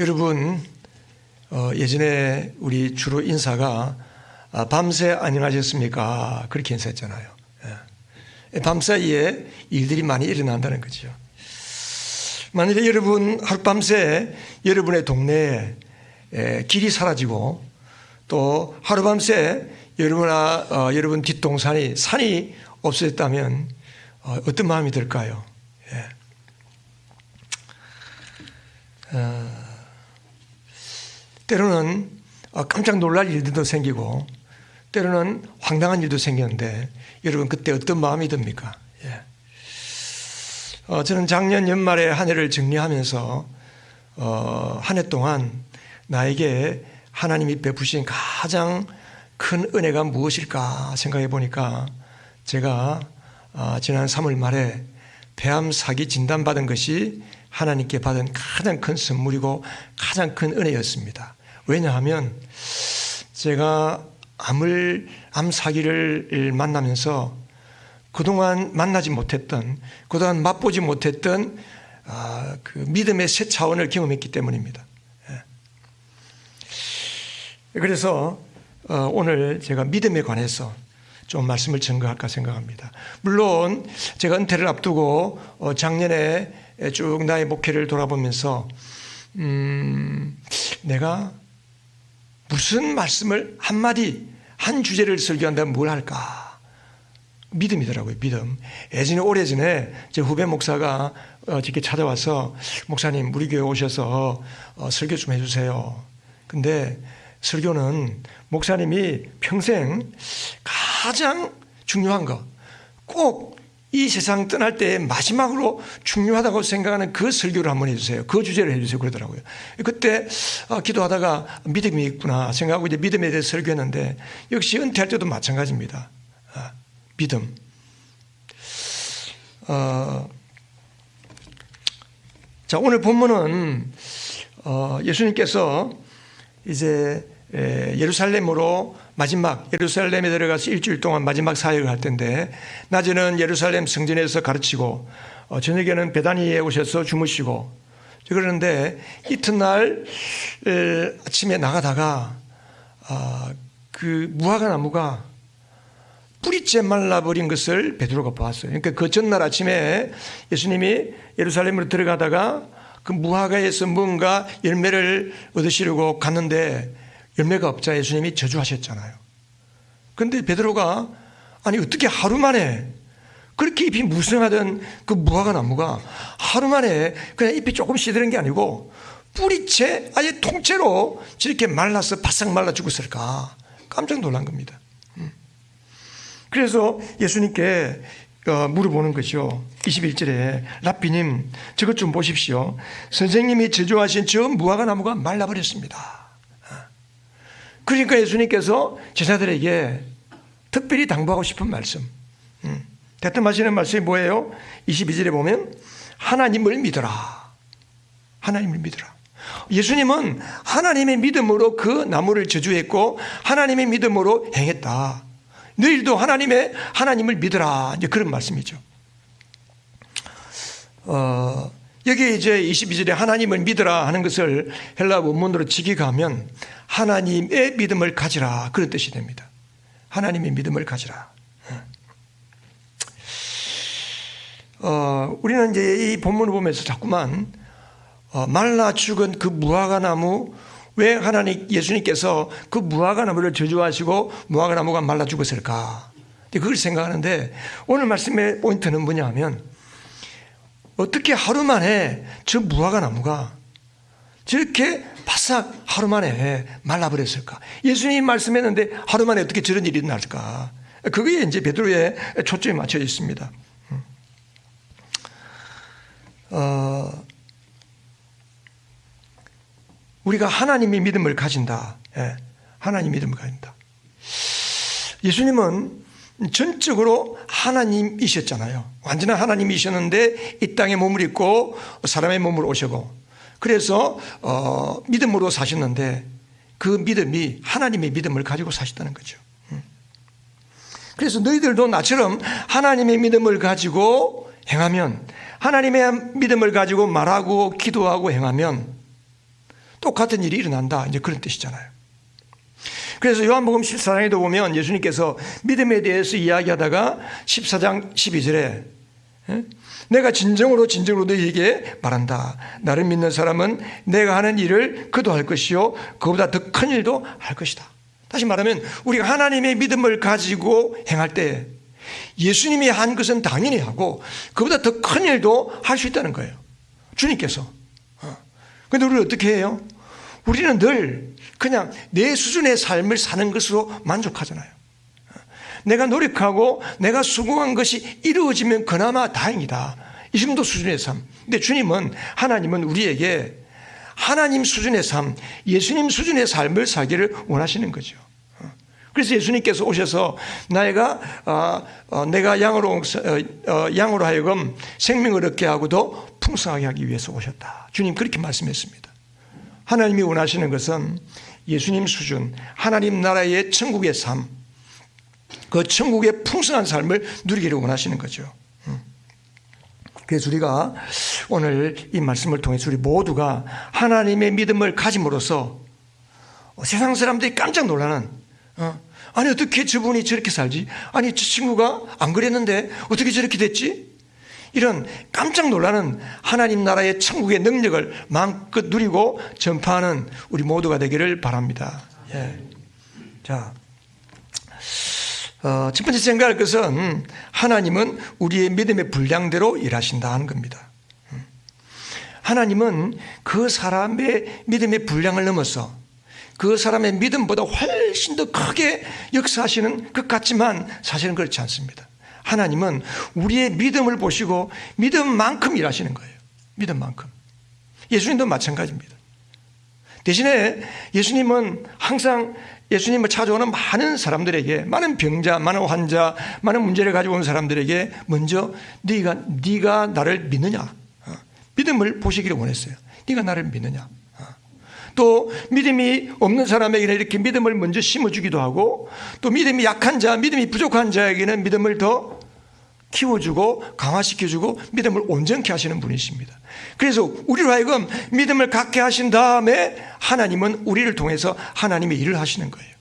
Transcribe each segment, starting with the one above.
여러분, 예전에 우리 주로 인사가 밤새 안녕하셨습니까? 그렇게 인사했잖아요. 밤사이에 일들이 많이 일어난다는 거죠. 만일에 여러분 하룻밤새 여러분의 동네에 길이 사라지고 또 하룻밤새 여러분 뒷동산이 산이 없어졌다면 어떤 마음이 들까요? 때로는 깜짝 놀랄 일들도 생기고 때로는 황당한 일도 생겼는데 여러분 그때 어떤 마음이 듭니까? 저는 작년 연말에 한 해를 정리하면서 한 해 동안 나에게 하나님이 베푸신 가장 큰 은혜가 무엇일까 생각해 보니까 제가 지난 3월 말에 폐암 사기 진단받은 것이 하나님께 받은 가장 큰 선물이고 가장 큰 은혜였습니다. 왜냐하면 제가 암 사기를 만나면서 그동안 만나지 못했던, 그동안 맛보지 못했던 그 믿음의 새 차원을 경험했기 때문입니다. 그래서 오늘 제가 믿음에 관해서 좀 말씀을 전가할까 생각합니다. 물론 제가 은퇴를 앞두고 작년에 쭉 나의 목회를 돌아보면서 내가 무슨 말씀을 한마디 한 주제를 설교한다면 뭘 할까? 믿음이더라고요. 믿음. 예전에 오래전에 제 후배 목사가 저렇게 찾아와서 목사님 우리 교회 오셔서 설교 좀 해주세요. 근데 설교는 목사님이 평생 가장 중요한 거, 꼭 이 세상 떠날 때 마지막으로 중요하다고 생각하는 그 설교를 한번 해주세요. 그 주제를 해주세요. 그러더라고요. 그때 기도하다가 믿음이 있구나 생각하고 이제 믿음에 대해서 설교했는데 역시 은퇴할 때도 마찬가지입니다. 믿음. 자, 오늘 본문은 예수님께서 이제 예루살렘으로 예루살렘에 들어가서 일주일 동안 마지막 사역을 할 텐데 낮에는 예루살렘 성전에서 가르치고 저녁에는 베다니에 오셔서 주무시고 그러는데 이튿날 아침에 나가다가 그 무화과 나무가 뿌리째 말라버린 것을 베드로가 보았어요. 그러니까 그 전날 아침에 예수님이 예루살렘으로 들어가다가 그 무화과에서 뭔가 열매를 얻으시려고 갔는데 열매가 없자 예수님이 저주하셨잖아요. 그런데 베드로가 아니 어떻게 하루 만에 그렇게 잎이 무성하던 그 무화과 나무가 하루 만에 그냥 잎이 조금 시드는 게 아니고 뿌리채 아예 통째로 저렇게 말라서 바싹 말라 죽었을까 깜짝 놀란 겁니다. 그래서 예수님께 물어보는 거죠. 21절에 랍비님 저것 좀 보십시오. 선생님이 저주하신 저 무화과 나무가 말라버렸습니다. 그러니까 예수님께서 제자들에게 특별히 당부하고 싶은 말씀, 대뜸하시는 말씀이 뭐예요? 22절에 보면 하나님을 믿어라. 하나님을 믿어라. 예수님은 하나님의 믿음으로 그 나무를 저주했고 하나님의 믿음으로 행했다. 너희도 하나님을 믿어라. 이제 그런 말씀이죠. 여기에 이제 22절에 하나님을 믿어라 하는 것을 헬라 원문으로 직역하면 하나님의 믿음을 가지라 그런 뜻이 됩니다. 하나님의 믿음을 가지라. 우리는 이제 이 본문을 보면서 자꾸만 말라 죽은 그 무화과 나무 왜 예수님께서 그 무화과 나무를 저주하시고 무화과 나무가 말라 죽었을까? 그걸 생각하는데 오늘 말씀의 포인트는 뭐냐 하면 어떻게 하루 만에 저 무화과 나무가 저렇게 바싹 하루 만에 말라버렸을까? 예수님이 말씀했는데 하루 만에 어떻게 저런 일이 일어날까? 그게 이제 베드로의 초점이 맞춰져 있습니다. 우리가 하나님의 믿음을 가진다. 하나님의 믿음을 가진다. 예수님은 전적으로 하나님이셨잖아요. 완전한 하나님이셨는데 이 땅에 몸을 입고 사람의 몸으로 오시고 그래서 믿음으로 사셨는데 그 믿음이 하나님의 믿음을 가지고 사셨다는 거죠. 그래서 너희들도 나처럼 하나님의 믿음을 가지고 행하면 하나님의 믿음을 가지고 말하고 기도하고 행하면 똑같은 일이 일어난다. 이제 그런 뜻이잖아요. 그래서 요한복음 14장에도 보면 예수님께서 믿음에 대해서 이야기하다가 14장 12절에 내가 진정으로 너희에게 말한다. 나를 믿는 사람은 내가 하는 일을 그도 할 것이요 그보다 더 큰 일도 할 것이다. 다시 말하면 우리가 하나님의 믿음을 가지고 행할 때 예수님이 한 것은 당연히 하고 그보다 더 큰 일도 할 수 있다는 거예요. 주님께서. 그런데 우리는 어떻게 해요? 우리는 늘 그냥 내 수준의 삶을 사는 것으로 만족하잖아요. 내가 노력하고 내가 수고한 것이 이루어지면 그나마 다행이다. 이 정도 수준의 삶. 근데 주님은, 하나님은 우리에게 하나님 수준의 삶, 예수님 수준의 삶을 살기를 원하시는 거죠. 그래서 예수님께서 오셔서 내가 양으로 하여금 생명을 얻게 하고도 풍성하게 하기 위해서 오셨다. 주님 그렇게 말씀했습니다. 하나님이 원하시는 것은 예수님 수준, 하나님 나라의 천국의 삶, 그 천국의 풍성한 삶을 누리기를 원하시는 거죠. 그래서 우리가 오늘 이 말씀을 통해서 우리 모두가 하나님의 믿음을 가짐으로써 세상 사람들이 깜짝 놀라는, 아니 어떻게 저분이 저렇게 살지? 아니 저 친구가 안 그랬는데 어떻게 저렇게 됐지? 이런 깜짝 놀라는 하나님 나라의 천국의 능력을 마음껏 누리고 전파하는 우리 모두가 되기를 바랍니다. 예. 자, 첫 번째 생각할 것은 하나님은 우리의 믿음의 분량대로 일하신다 하는 겁니다. 하나님은 그 사람의 믿음의 분량을 넘어서 그 사람의 믿음보다 훨씬 더 크게 역사하시는 것 같지만 사실은 그렇지 않습니다. 하나님은 우리의 믿음을 보시고 믿음만큼 일하시는 거예요. 믿음만큼. 예수님도 마찬가지입니다. 대신에 예수님은 항상 예수님을 찾아오는 많은 사람들에게, 많은 병자, 많은 환자, 많은 문제를 가지고 온 사람들에게 먼저 네가 나를 믿느냐? 믿음을 보시기를 원했어요. 네가 나를 믿느냐? 또 믿음이 없는 사람에게는 이렇게 믿음을 먼저 심어주기도 하고, 또 믿음이 약한 자, 믿음이 부족한 자에게는 믿음을 더 키워주고 강화시켜주고 믿음을 온전케 하시는 분이십니다. 그래서 우리로 하여금 믿음을 갖게 하신 다음에 하나님은 우리를 통해서 하나님의 일을 하시는 거예요.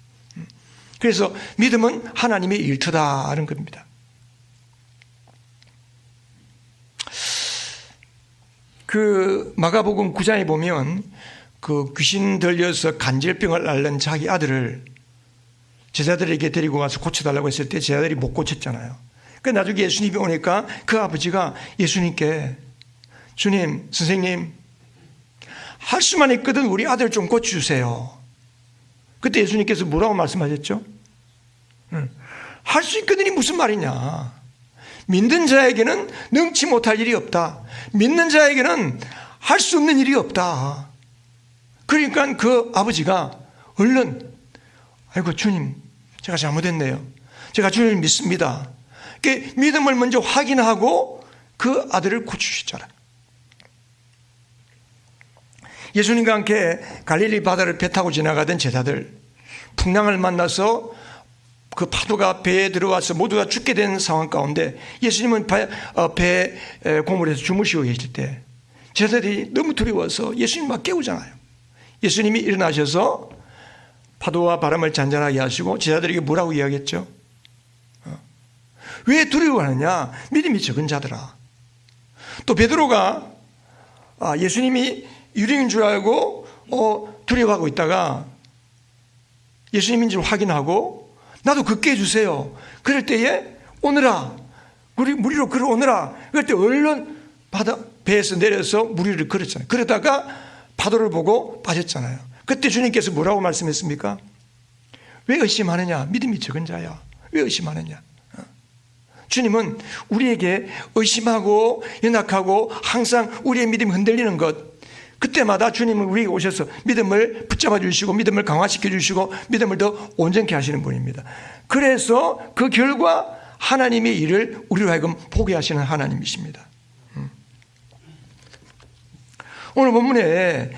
그래서 믿음은 하나님의 일터다 하는 겁니다. 그 마가복음 9장에 보면 그 귀신 들려서 간질병을 앓는 자기 아들을 제자들에게 데리고 와서 고쳐달라고 했을 때 제자들이 못 고쳤잖아요. 그 나중에 예수님이 오니까 그 아버지가 예수님께, 주님, 선생님, 할 수만 있거든 우리 아들 좀 고쳐주세요. 그때 예수님께서 뭐라고 말씀하셨죠? 할 수 있거든이 무슨 말이냐? 믿는 자에게는 능치 못할 일이 없다. 믿는 자에게는 할 수 없는 일이 없다. 그러니까 그 아버지가 얼른, 아이고 주님, 제가 잘못했네요. 제가 주님을 믿습니다. 믿음을 먼저 확인하고 그 아들을 고치셨잖아요. 예수님과 함께 갈릴리 바다를 배 타고 지나가던 제자들, 풍랑을 만나서 그 파도가 배에 들어와서 모두가 죽게 된 상황 가운데 예수님은 배 고물에서 주무시고 계실 때 제자들이 너무 두려워서 예수님 막 깨우잖아요. 예수님이 일어나셔서 파도와 바람을 잔잔하게 하시고 제자들에게 뭐라고 이야기했죠? 왜 두려워하느냐? 믿음이 적은 자들아. 또 베드로가 예수님이 유령인 줄 알고 두려워하고 있다가 예수님인 줄 확인하고 나도 걷게 해주세요. 그럴 때에 오너라, 우리 무리로 걸어오너라. 그럴 때 얼른 배에서 내려서 무리를 걸었잖아요. 그러다가 파도를 보고 빠졌잖아요. 그때 주님께서 뭐라고 말씀했습니까? 왜 의심하느냐? 믿음이 적은 자야. 왜 의심하느냐? 주님은 우리에게 의심하고 연약하고 항상 우리의 믿음이 흔들리는 것, 그때마다 주님은 우리에게 오셔서 믿음을 붙잡아 주시고 믿음을 강화시켜 주시고 믿음을 더 온전케 하시는 분입니다. 그래서 그 결과 하나님의 일을 우리로 하여금 보게 하시는 하나님이십니다. 오늘 본문에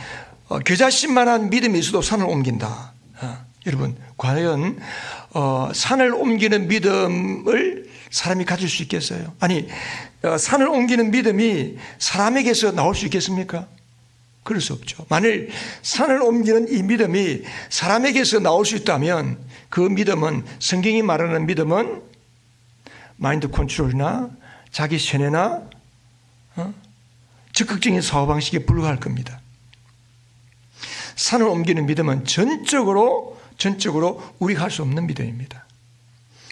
겨자씨만한 믿음이 있어도 산을 옮긴다. 여러분, 과연 산을 옮기는 믿음을 사람이 가질 수 있겠어요? 아니, 산을 옮기는 믿음이 사람에게서 나올 수 있겠습니까? 그럴 수 없죠. 만일 산을 옮기는 이 믿음이 사람에게서 나올 수 있다면 그 믿음은, 성경이 말하는 믿음은 마인드 컨트롤이나 자기 세뇌나 적극적인 사고방식에 불과할 겁니다. 산을 옮기는 믿음은 전적으로 우리가 할 수 없는 믿음입니다.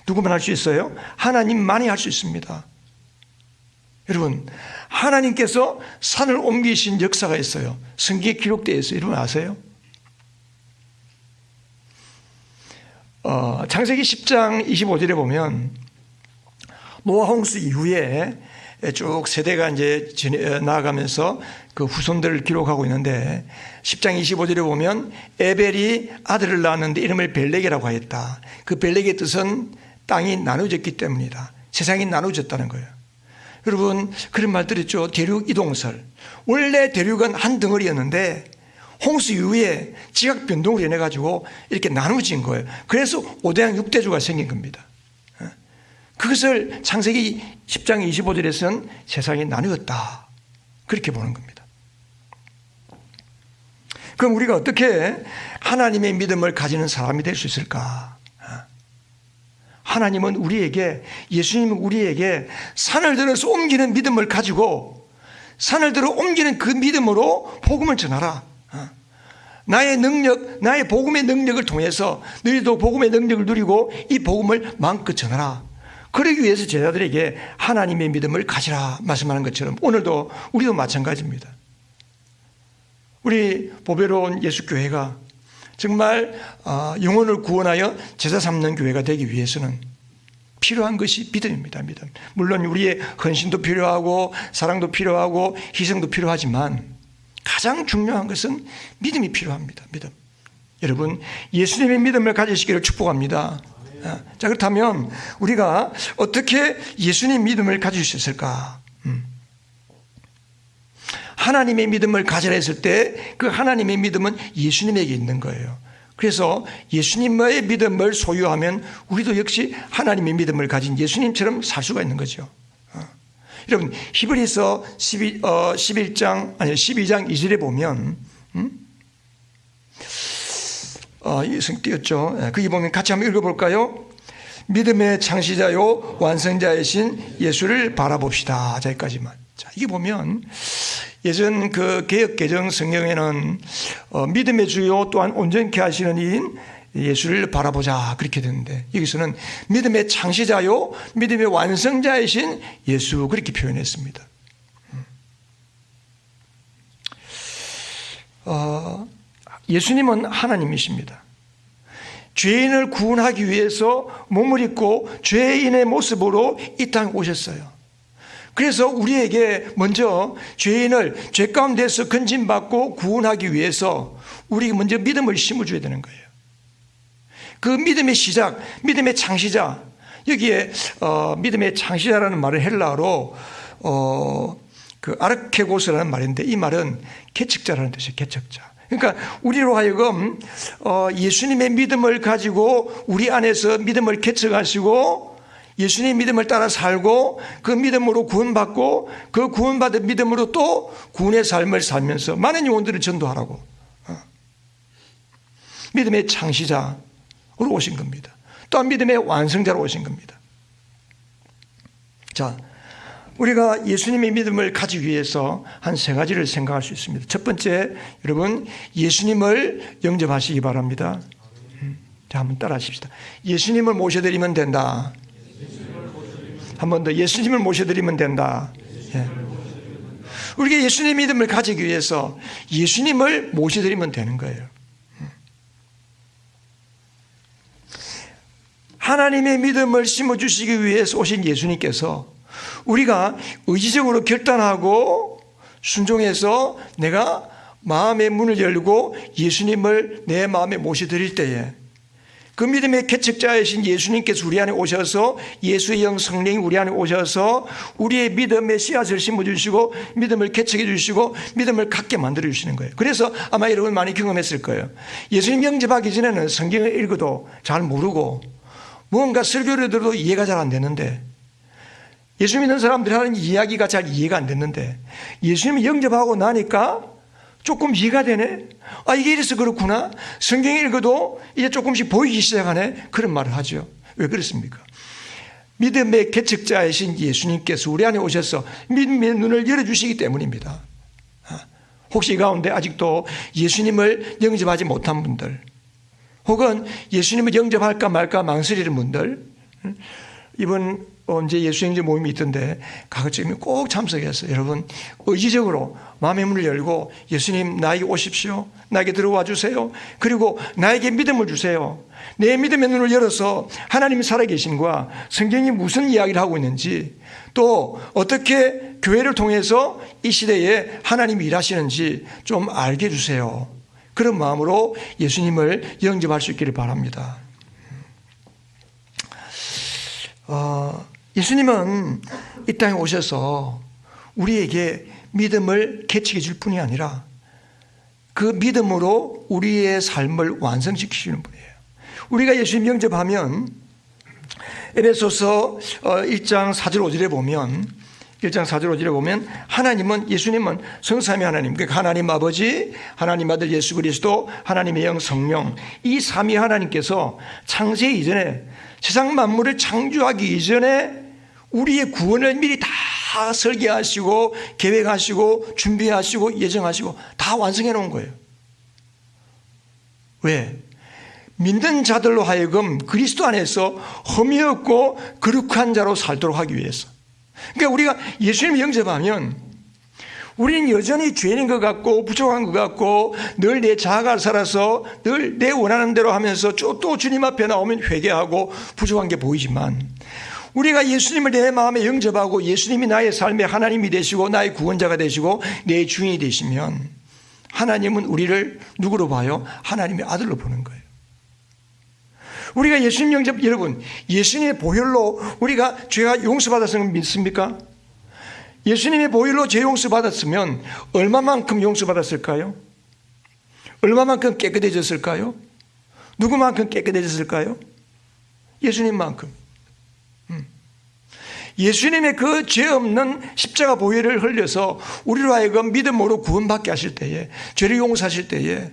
누구만 할 수 있어요? 하나님만이 할 수 있습니다. 여러분, 하나님께서 산을 옮기신 역사가 있어요. 성경에 기록되어 있어요. 여러분 아세요? 창세기 10장 25절에 보면 노아 홍수 이후에 쭉 세대가 이제 나아가면서 그 후손들을 기록하고 있는데 10장 25절에 보면 에벨이 아들을 낳았는데 이름을 벨렉이라고 하였다. 그 벨렉의 뜻은 땅이 나누어졌기 때문이다. 세상이 나누어졌다는 거예요. 여러분 그런 말 들었죠. 대륙 이동설. 원래 대륙은 한 덩어리였는데 홍수 이후에 지각 변동을 인해 가지고 이렇게 나누어진 거예요. 그래서 5대양 6대주가 생긴 겁니다. 그것을 창세기 10장 25절에서는 세상이 나누었다. 그렇게 보는 겁니다. 그럼 우리가 어떻게 하나님의 믿음을 가지는 사람이 될 수 있을까? 하나님은 우리에게, 예수님은 우리에게 산을 들어서 옮기는 믿음을 가지고 산을 들어 옮기는 그 믿음으로 복음을 전하라. 나의 능력, 나의 복음의 능력을 통해서 너희도 복음의 능력을 누리고 이 복음을 마음껏 전하라. 그러기 위해서 제자들에게 하나님의 믿음을 가지라 말씀하는 것처럼 오늘도 우리도 마찬가지입니다. 우리 보배로운 예수교회가 정말 영혼을 구원하여 제자 삼는 교회가 되기 위해서는 필요한 것이 믿음입니다. 믿음. 물론 우리의 헌신도 필요하고 사랑도 필요하고 희생도 필요하지만 가장 중요한 것은 믿음이 필요합니다. 믿음. 여러분 예수님의 믿음을 가지시기를 축복합니다. 자, 그렇다면 우리가 어떻게 예수님 믿음을 가질 수 있을까? 하나님의 믿음을 가지라 했을 때 그 하나님의 믿음은 예수님에게 있는 거예요. 그래서 예수님의 믿음을 소유하면 우리도 역시 하나님의 믿음을 가진 예수님처럼 살 수가 있는 거죠. 여러분 히브리서 12장 2절에 보면 성 띄었죠. 거기 보면 같이 한번 읽어볼까요? 믿음의 창시자요 완성자이신 예수를 바라봅시다. 자, 여기까지만. 자, 이게 보면 예전 그 개역 개정 성경에는 믿음의 주요 또한 온전케 하시는 이인 예수를 바라보자 그렇게 되는데 여기서는 믿음의 창시자요 믿음의 완성자이신 예수 그렇게 표현했습니다. 예수님은 하나님이십니다. 죄인을 구원하기 위해서 몸을 입고 죄인의 모습으로 이 땅에 오셨어요. 그래서 우리에게 먼저 죄인을 죄 가운데서 건진받고 구원하기 위해서 우리가 먼저 믿음을 심어줘야 되는 거예요. 그 믿음의 시작, 믿음의 창시자, 여기에 믿음의 창시자라는 말은 헬라어로 그 아르케고스라는 말인데 이 말은 개척자라는 뜻이에요. 개척자. 그러니까 우리로 하여금 예수님의 믿음을 가지고 우리 안에서 믿음을 개척하시고 예수님의 믿음을 따라 살고 그 믿음으로 구원받고 그 구원받은 믿음으로 또 구원의 삶을 살면서 많은 영혼들을 전도하라고 믿음의 창시자로 오신 겁니다. 또한 믿음의 완성자로 오신 겁니다. 자, 우리가 예수님의 믿음을 가지기 위해서 한 세 가지를 생각할 수 있습니다. 첫 번째, 여러분 예수님을 영접하시기 바랍니다. 자, 한번 따라 하십시다. 예수님을 모셔드리면 된다. 한 번 더 예수님을 모셔드리면 된다. 예. 우리가 예수님의 믿음을 가지기 위해서 예수님을 모셔드리면 되는 거예요. 하나님의 믿음을 심어주시기 위해서 오신 예수님께서 우리가 의지적으로 결단하고 순종해서 내가 마음의 문을 열고 예수님을 내 마음에 모셔드릴 때에 그 믿음의 개척자이신 예수님께서 우리 안에 오셔서 예수의 영 성령이 우리 안에 오셔서 우리의 믿음의 씨앗을 심어주시고 믿음을 개척해 주시고 믿음을 갖게 만들어 주시는 거예요. 그래서 아마 여러분 많이 경험했을 거예요. 예수님 영접하기 전에는 성경을 읽어도 잘 모르고 뭔가 설교를 들어도 이해가 잘 안 되는데 예수 믿는 사람들이 하는 이야기가 잘 이해가 안 됐는데 예수님을 영접하고 나니까 조금 이해가 되네. 아, 이게 이래서 그렇구나. 성경 읽어도 이제 조금씩 보이기 시작하네. 그런 말을 하죠. 왜 그렇습니까? 믿음의 개척자이신 예수님께서 우리 안에 오셔서 믿음의 눈을 열어주시기 때문입니다. 혹시 이 가운데 아직도 예수님을 영접하지 못한 분들, 혹은 예수님을 영접할까 말까 망설이는 분들, 이번 언제 예수 영접 모임이 있던데 가급적이면 꼭 참석해서 여러분 의지적으로 마음의 문을 열고 예수님 나에게 오십시오. 나에게 들어와 주세요. 그리고 나에게 믿음을 주세요. 내 믿음의 눈을 열어서 하나님이 살아계심과 성경이 무슨 이야기를 하고 있는지, 또 어떻게 교회를 통해서 이 시대에 하나님이 일하시는지 좀 알게 해주세요. 그런 마음으로 예수님을 영접할 수 있기를 바랍니다. 예수님은 이 땅에 오셔서 우리에게 믿음을 개척해 줄 뿐이 아니라 그 믿음으로 우리의 삶을 완성시키시는 분이에요. 우리가 예수님 영접하면 에베소서 1장 4절 5절에 보면 1장 4절 5절에 보면 예수님은 성삼위 하나님, 그러니까 하나님 아버지, 하나님 아들 예수 그리스도, 하나님의 영 성령, 이 삼위 하나님께서 창세 이전에, 세상 만물을 창조하기 이전에 우리의 구원을 미리 다 설계하시고 계획하시고 준비하시고 예정하시고 다 완성해 놓은 거예요. 왜? 믿는 자들로 하여금 그리스도 안에서 흠이 없고 거룩한 자로 살도록 하기 위해서. 그러니까 우리가 예수님을 영접하면 우리는 여전히 죄인인 것 같고 부족한 것 같고 늘 내 자아가 살아서 늘 내 원하는 대로 하면서 또 주님 앞에 나오면 회개하고 부족한 게 보이지만, 우리가 예수님을 내 마음에 영접하고 예수님이 나의 삶의 하나님이 되시고 나의 구원자가 되시고 내 주인이 되시면 하나님은 우리를 누구로 봐요? 하나님의 아들로 보는 거예요. 우리가 예수님 영접, 여러분, 예수님의 보혈로 우리가 죄가 용서받았음을 믿습니까? 예수님의 보혈로 죄 용서받았으면 얼마만큼 용서받았을까요? 얼마만큼 깨끗해졌을까요? 누구만큼 깨끗해졌을까요? 예수님만큼. 예수님의 그 죄 없는 십자가 보혈을 흘려서 우리로 하여금 믿음으로 구원받게 하실 때에, 죄를 용서하실 때에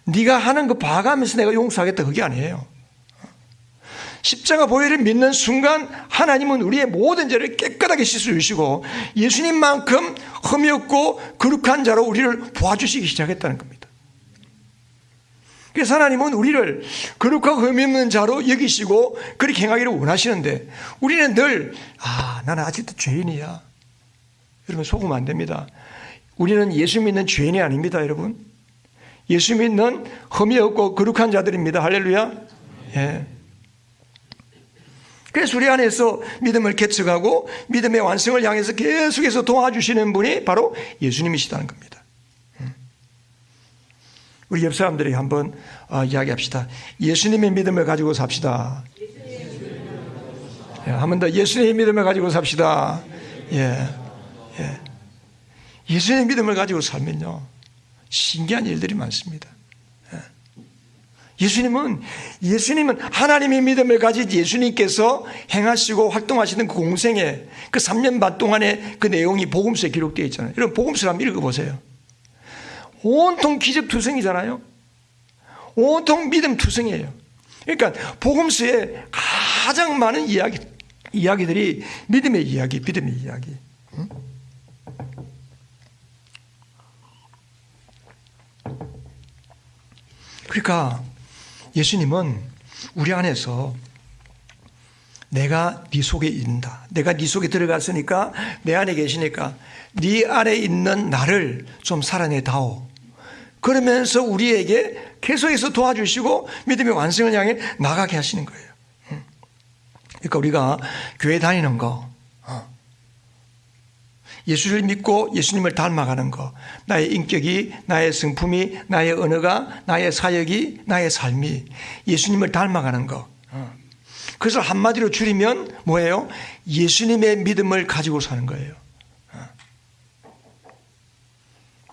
네가 하는 거 봐가면서 내가 용서하겠다, 그게 아니에요. 십자가 보혈을 믿는 순간 하나님은 우리의 모든 죄를 깨끗하게 씻어주시고 예수님만큼 흠이 없고 거룩한 자로 우리를 보아주시기 시작했다는 겁니다. 그래서 하나님은 우리를 거룩하고 흠이 없는 자로 여기시고 그렇게 행하기를 원하시는데, 우리는 늘 나는 아직도 죄인이야. 여러분, 속으면 안 됩니다. 우리는 예수 믿는 죄인이 아닙니다, 여러분. 예수 믿는 흠이 없고 거룩한 자들입니다. 할렐루야. 예. 그래서 우리 안에서 믿음을 개척하고 믿음의 완성을 향해서 계속해서 도와주시는 분이 바로 예수님이시다는 겁니다. 우리 옆 사람들이 한번 이야기합시다. 예수님의 믿음을 가지고 삽시다. 한 번 더 예수님의 믿음을 가지고 삽시다. 예. 예수님의 믿음을 가지고 살면요, 신기한 일들이 많습니다. 예수님은 하나님의 믿음을 가진 예수님께서 행하시고 활동하시는 그 공생의 그 3년 반 동안의 그 내용이 복음서에 기록되어 있잖아요. 여러분, 복음서를 한번 읽어보세요. 온통 기적투성이잖아요. 온통 믿음투성이에요. 그러니까 복음서에 가장 많은 이야기들이 믿음의 이야기. 그러니까 예수님은 우리 안에서 내가 네 속에 있다, 내가 네 속에 들어갔으니까, 내 안에 계시니까 네 안에 있는 나를 좀 살아내다오. 그러면서 우리에게 계속해서 도와주시고 믿음의 완성을 향해 나가게 하시는 거예요. 그러니까 우리가 교회 다니는 거, 예수를 믿고 예수님을 닮아가는 거, 나의 인격이, 나의 성품이, 나의 언어가, 나의 사역이, 나의 삶이 예수님을 닮아가는 거. 그래서 한마디로 줄이면 뭐예요? 예수님의 믿음을 가지고 사는 거예요.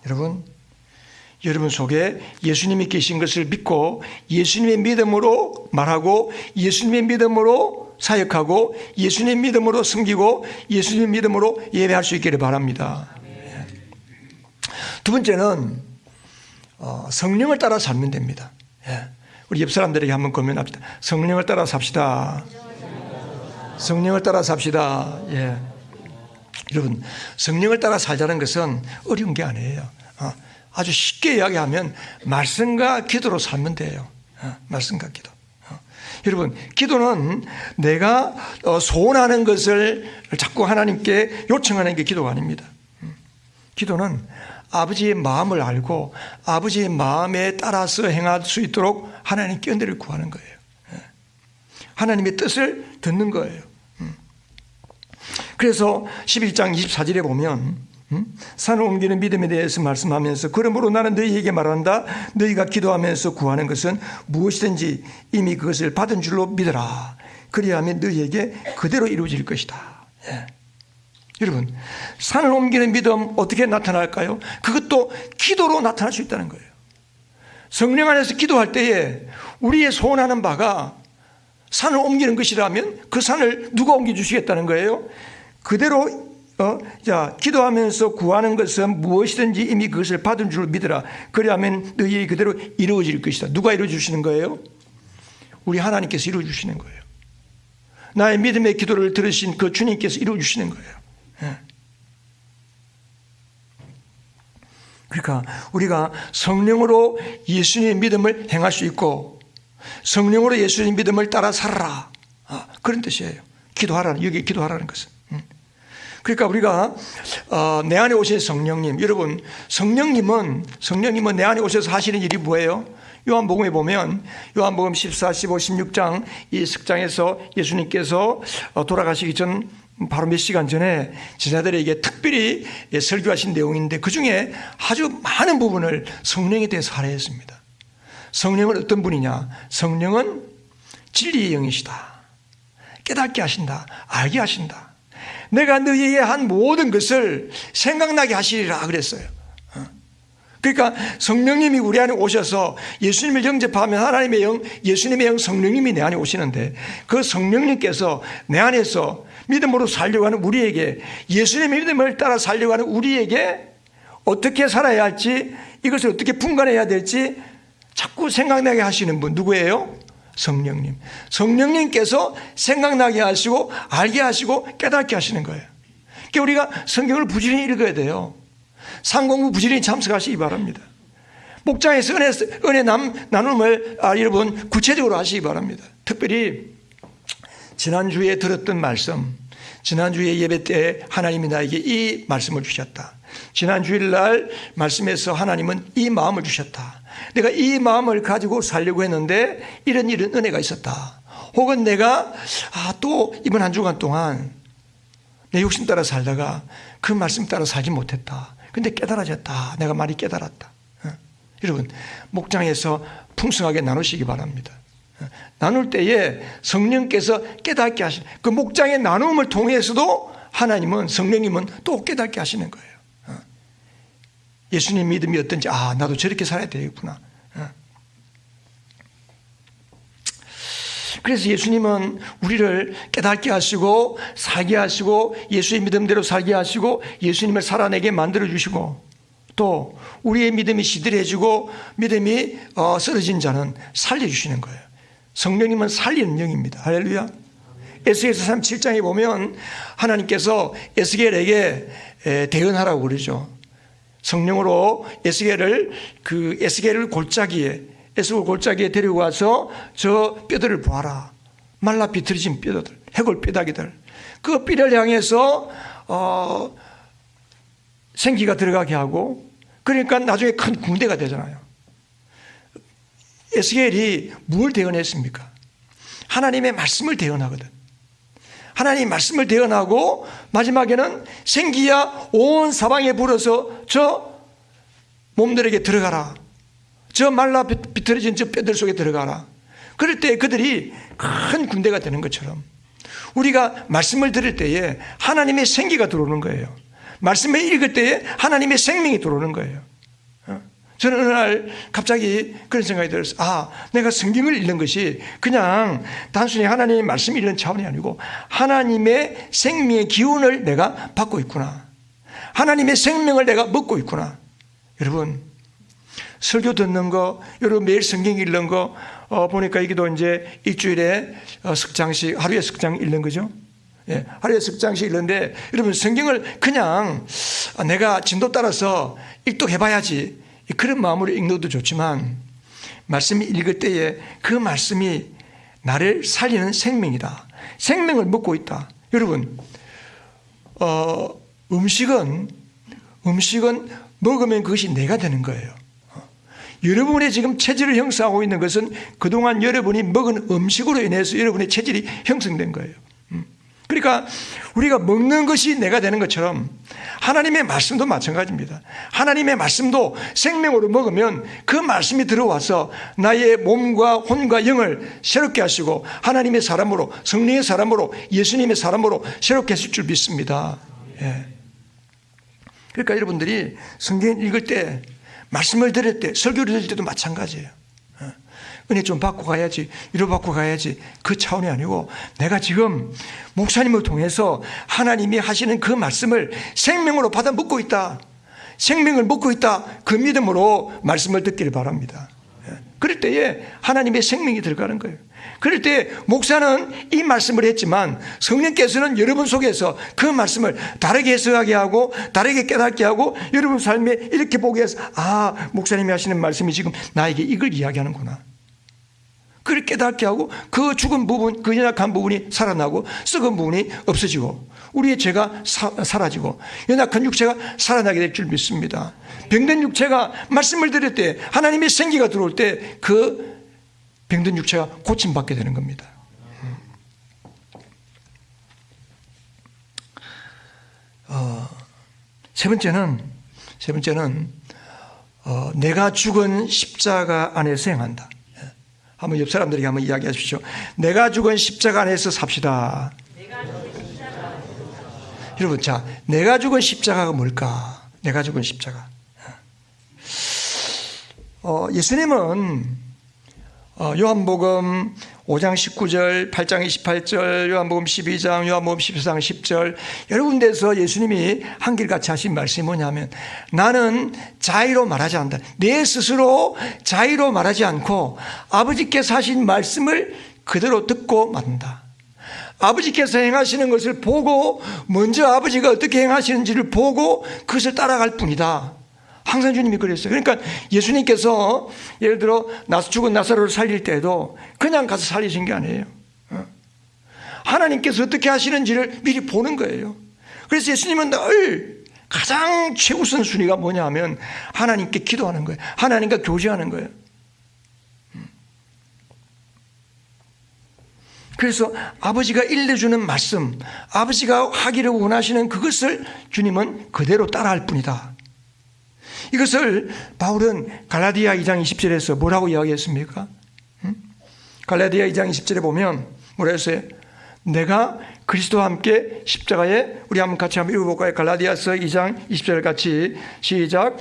여러분 속에 예수님이 계신 것을 믿고 예수님의 믿음으로 말하고 예수님의 믿음으로 사역하고 예수님의 믿음으로 섬기고 예수님의 믿음으로 예배할 수 있기를 바랍니다. 두 번째는 성령을 따라 살면 됩니다. 예. 우리 옆 사람들에게 한번 권면합시다. 성령을 따라 삽시다. 성령을 따라 삽시다. 예. 여러분, 성령을 따라 살자는 것은 어려운 게 아니에요. 아주 쉽게 이야기하면 말씀과 기도로 살면 돼요. 말씀과 기도. 여러분, 기도는 내가 소원하는 것을 자꾸 하나님께 요청하는 게 기도가 아닙니다. 기도는 아버지의 마음을 알고 아버지의 마음에 따라서 행할 수 있도록 하나님께 은혜를 구하는 거예요. 하나님의 뜻을 듣는 거예요. 그래서 11장 24절에 보면 산을 옮기는 믿음에 대해서 말씀하면서 그러므로 나는 너희에게 말한다. 너희가 기도하면서 구하는 것은 무엇이든지 이미 그것을 받은 줄로 믿어라. 그리하면 너희에게 그대로 이루어질 것이다. 예. 여러분, 산을 옮기는 믿음 어떻게 나타날까요? 그것도 기도로 나타날 수 있다는 거예요. 성령 안에서 기도할 때에 우리의 소원하는 바가 산을 옮기는 것이라면 그 산을 누가 옮겨주시겠다는 거예요? 그대로 기도하면서 구하는 것은 무엇이든지 이미 그것을 받은 줄 믿으라. 그리하면 너희의 그대로 이루어질 것이다. 누가 이루어주시는 거예요? 우리 하나님께서 이루어주시는 거예요. 나의 믿음의 기도를 들으신 그 주님께서 이루어주시는 거예요. 그러니까 우리가 성령으로 예수님의 믿음을 행할 수 있고 성령으로 예수님의 믿음을 따라 살아라. 그런 뜻이에요. 기도하라는, 여기 기도하라는 것은. 그러니까 우리가 내 안에 오신 성령님, 여러분, 성령님은 내 안에 오셔서 하시는 일이 뭐예요? 요한복음에 보면 요한복음 14, 15, 16장 이 석장에서 예수님께서 돌아가시기 전 바로 몇 시간 전에 제자들에게 특별히 설교하신 내용인데 그중에 아주 많은 부분을 성령에 대해서 할애했습니다. 성령은 어떤 분이냐? 성령은 진리의 영이시다. 깨닫게 하신다. 알게 하신다. 내가 너희에게 한 모든 것을 생각나게 하시리라 그랬어요. 그러니까 성령님이 우리 안에 오셔서 예수님을 영접하면 하나님의 영, 예수님의 영, 성령님이 내 안에 오시는데 그 성령님께서 내 안에서 믿음으로 살려고 하는 우리에게, 예수님의 믿음을 따라 살려고 하는 우리에게 어떻게 살아야 할지, 이것을 어떻게 분간해야 될지 자꾸 생각나게 하시는 분 누구예요? 성령님. 성령님께서 생각나게 하시고 알게 하시고 깨닫게 하시는 거예요. 그러니까 우리가 성경을 부지런히 읽어야 돼요. 상공부 부지런히 참석하시기 바랍니다. 목장에서 은혜 나눔을 여러분 구체적으로 하시기 바랍니다. 특별히 지난주에 들었던 말씀, 지난주에 예배 때 하나님이 나에게 이 말씀을 주셨다. 지난 주일날 말씀에서 하나님은 이 마음을 주셨다. 내가 이 마음을 가지고 살려고 했는데 이런 은혜가 있었다. 혹은 내가 또 이번 한 주간 동안 내 욕심 따라 살다가 그 말씀 따라 살지 못했다. 근데 깨달아졌다. 내가 많이 깨달았다. 여러분, 목장에서 풍성하게 나누시기 바랍니다. 나눌 때에 성령께서 깨닫게 하시는, 그 목장의 나눔을 통해서도 하나님은, 성령님은 또 깨닫게 하시는 거예요. 예수님 믿음이 어떤지, 나도 저렇게 살아야 되겠구나. 그래서 예수님은 우리를 깨닫게 하시고 살게 하시고 예수의 믿음대로 살게 하시고 예수님을 살아내게 만들어 주시고 또 우리의 믿음이 시들해지고 믿음이 쓰러진 자는 살려주시는 거예요. 성령님은 살리는 영입니다. 할렐루야. 에스겔서 37장에 보면 하나님께서 에스겔에게 대언하라고 그러죠. 성령으로 에스겔을 골짜기에 데리고 가서 저 뼈들을 보아라. 말라 비틀어진 뼈들, 해골 뼈다귀들. 그 뼈를 향해서 생기가 들어가게 하고, 그러니까 나중에 큰 군대가 되잖아요. 에스겔이 뭘 대언했습니까? 하나님의 말씀을 대언하거든. 하나님의 말씀을 대언하고 마지막에는 생기야 온 사방에 불어서 저 몸들에게 들어가라. 저 말라 비틀어진 저 뼈들 속에 들어가라. 그럴 때 그들이 큰 군대가 되는 것처럼 우리가 말씀을 들을 때에 하나님의 생기가 들어오는 거예요. 말씀을 읽을 때에 하나님의 생명이 들어오는 거예요. 저는 어느 날 갑자기 그런 생각이 들었어요. 내가 성경을 읽는 것이 그냥 단순히 하나님의 말씀을 읽는 차원이 아니고 하나님의 생명의 기운을 내가 받고 있구나. 하나님의 생명을 내가 먹고 있구나. 여러분, 설교 듣는 거, 여러분 매일 성경 읽는 거, 보니까 이게도 이제 일주일에 석장씩, 하루에 석장 읽는 거죠. 예, 하루에 석장씩 읽는데, 여러분 성경을 그냥 내가 진도 따라서 읽독해봐야지, 그런 마음으로 읽는 것도 좋지만, 말씀을 읽을 때에 그 말씀이 나를 살리는 생명이다. 생명을 먹고 있다. 여러분, 음식은 먹으면 그것이 내가 되는 거예요. 여러분의 지금 체질을 형성하고 있는 것은 그동안 여러분이 먹은 음식으로 인해서 여러분의 체질이 형성된 거예요. 그러니까 우리가 먹는 것이 내가 되는 것처럼 하나님의 말씀도 마찬가지입니다. 하나님의 말씀도 생명으로 먹으면 그 말씀이 들어와서 나의 몸과 혼과 영을 새롭게 하시고 하나님의 사람으로, 성령의 사람으로, 예수님의 사람으로 새롭게 하실 줄 믿습니다. 예. 그러니까 여러분들이 성경 읽을 때, 말씀을 들을 때, 설교를 들을 때도 마찬가지예요. 은혜 좀 받고 가야지, 위로 받고 가야지, 그 차원이 아니고 내가 지금 목사님을 통해서 하나님이 하시는 그 말씀을 생명으로 받아 먹고 있다, 생명을 먹고 있다, 그 믿음으로 말씀을 듣기를 바랍니다. 그럴 때에 하나님의 생명이 들어가는 거예요. 그럴 때 목사는 이 말씀을 했지만 성령께서는 여러분 속에서 그 말씀을 다르게 해석하게 하고 다르게 깨닫게 하고 여러분 삶에 이렇게 보게 해서, 아, 목사님이 하시는 말씀이 지금 나에게 이걸 이야기하는구나, 그걸 깨닫게 하고 그 죽은 부분, 그 연약한 부분이 살아나고 썩은 부분이 없어지고 우리의 죄가 사라지고 연약한 육체가 살아나게 될 줄 믿습니다. 병든 육체가 말씀을 들을 때, 하나님의 생기가 들어올 때 그 병든 육체가 고침받게 되는 겁니다. 세 번째는 내가 죽은 십자가 안에서 행한다. 한번 옆 사람들에게 한번 이야기하십시오. 내가 죽은 십자가 안에서 삽시다. 여러분, 자, 내가 죽은 십자가가 뭘까? 내가 죽은 십자가. 예수님은 요한복음 5장 19절, 8장 28절, 요한복음 12장, 요한복음 14장 10절 여러 군데에서 예수님이 한결같이 하신 말씀이 뭐냐면, 나는 자의로 말하지 않는다. 내 스스로 자의로 말하지 않고 아버지께서 하신 말씀을 그대로 듣고 말한다. 아버지께서 행하시는 것을 보고, 먼저 아버지가 어떻게 행하시는지를 보고 그것을 따라갈 뿐이다. 항상 주님이 그랬어요. 그러니까 예수님께서 예를 들어 죽은 나사로를 살릴 때도 그냥 가서 살리신 게 아니에요. 하나님께서 어떻게 하시는지를 미리 보는 거예요. 그래서 예수님은 늘 가장 최우선 순위가 뭐냐 하면 하나님께 기도하는 거예요. 하나님과 교제하는 거예요. 그래서 아버지가 일러주는 말씀, 아버지가 하기를 원하시는 그것을 주님은 그대로 따라할 뿐이다. 이것을 바울은 갈라디아 2장 20절에서 뭐라고 이야기했습니까? 갈라디아 2장 20절에 보면 뭐라 했어요? 내가 그리스도와 함께 십자가에, 우리 한번 같이 한번 읽어볼까요? 갈라디아서 2장 20절 같이 시작.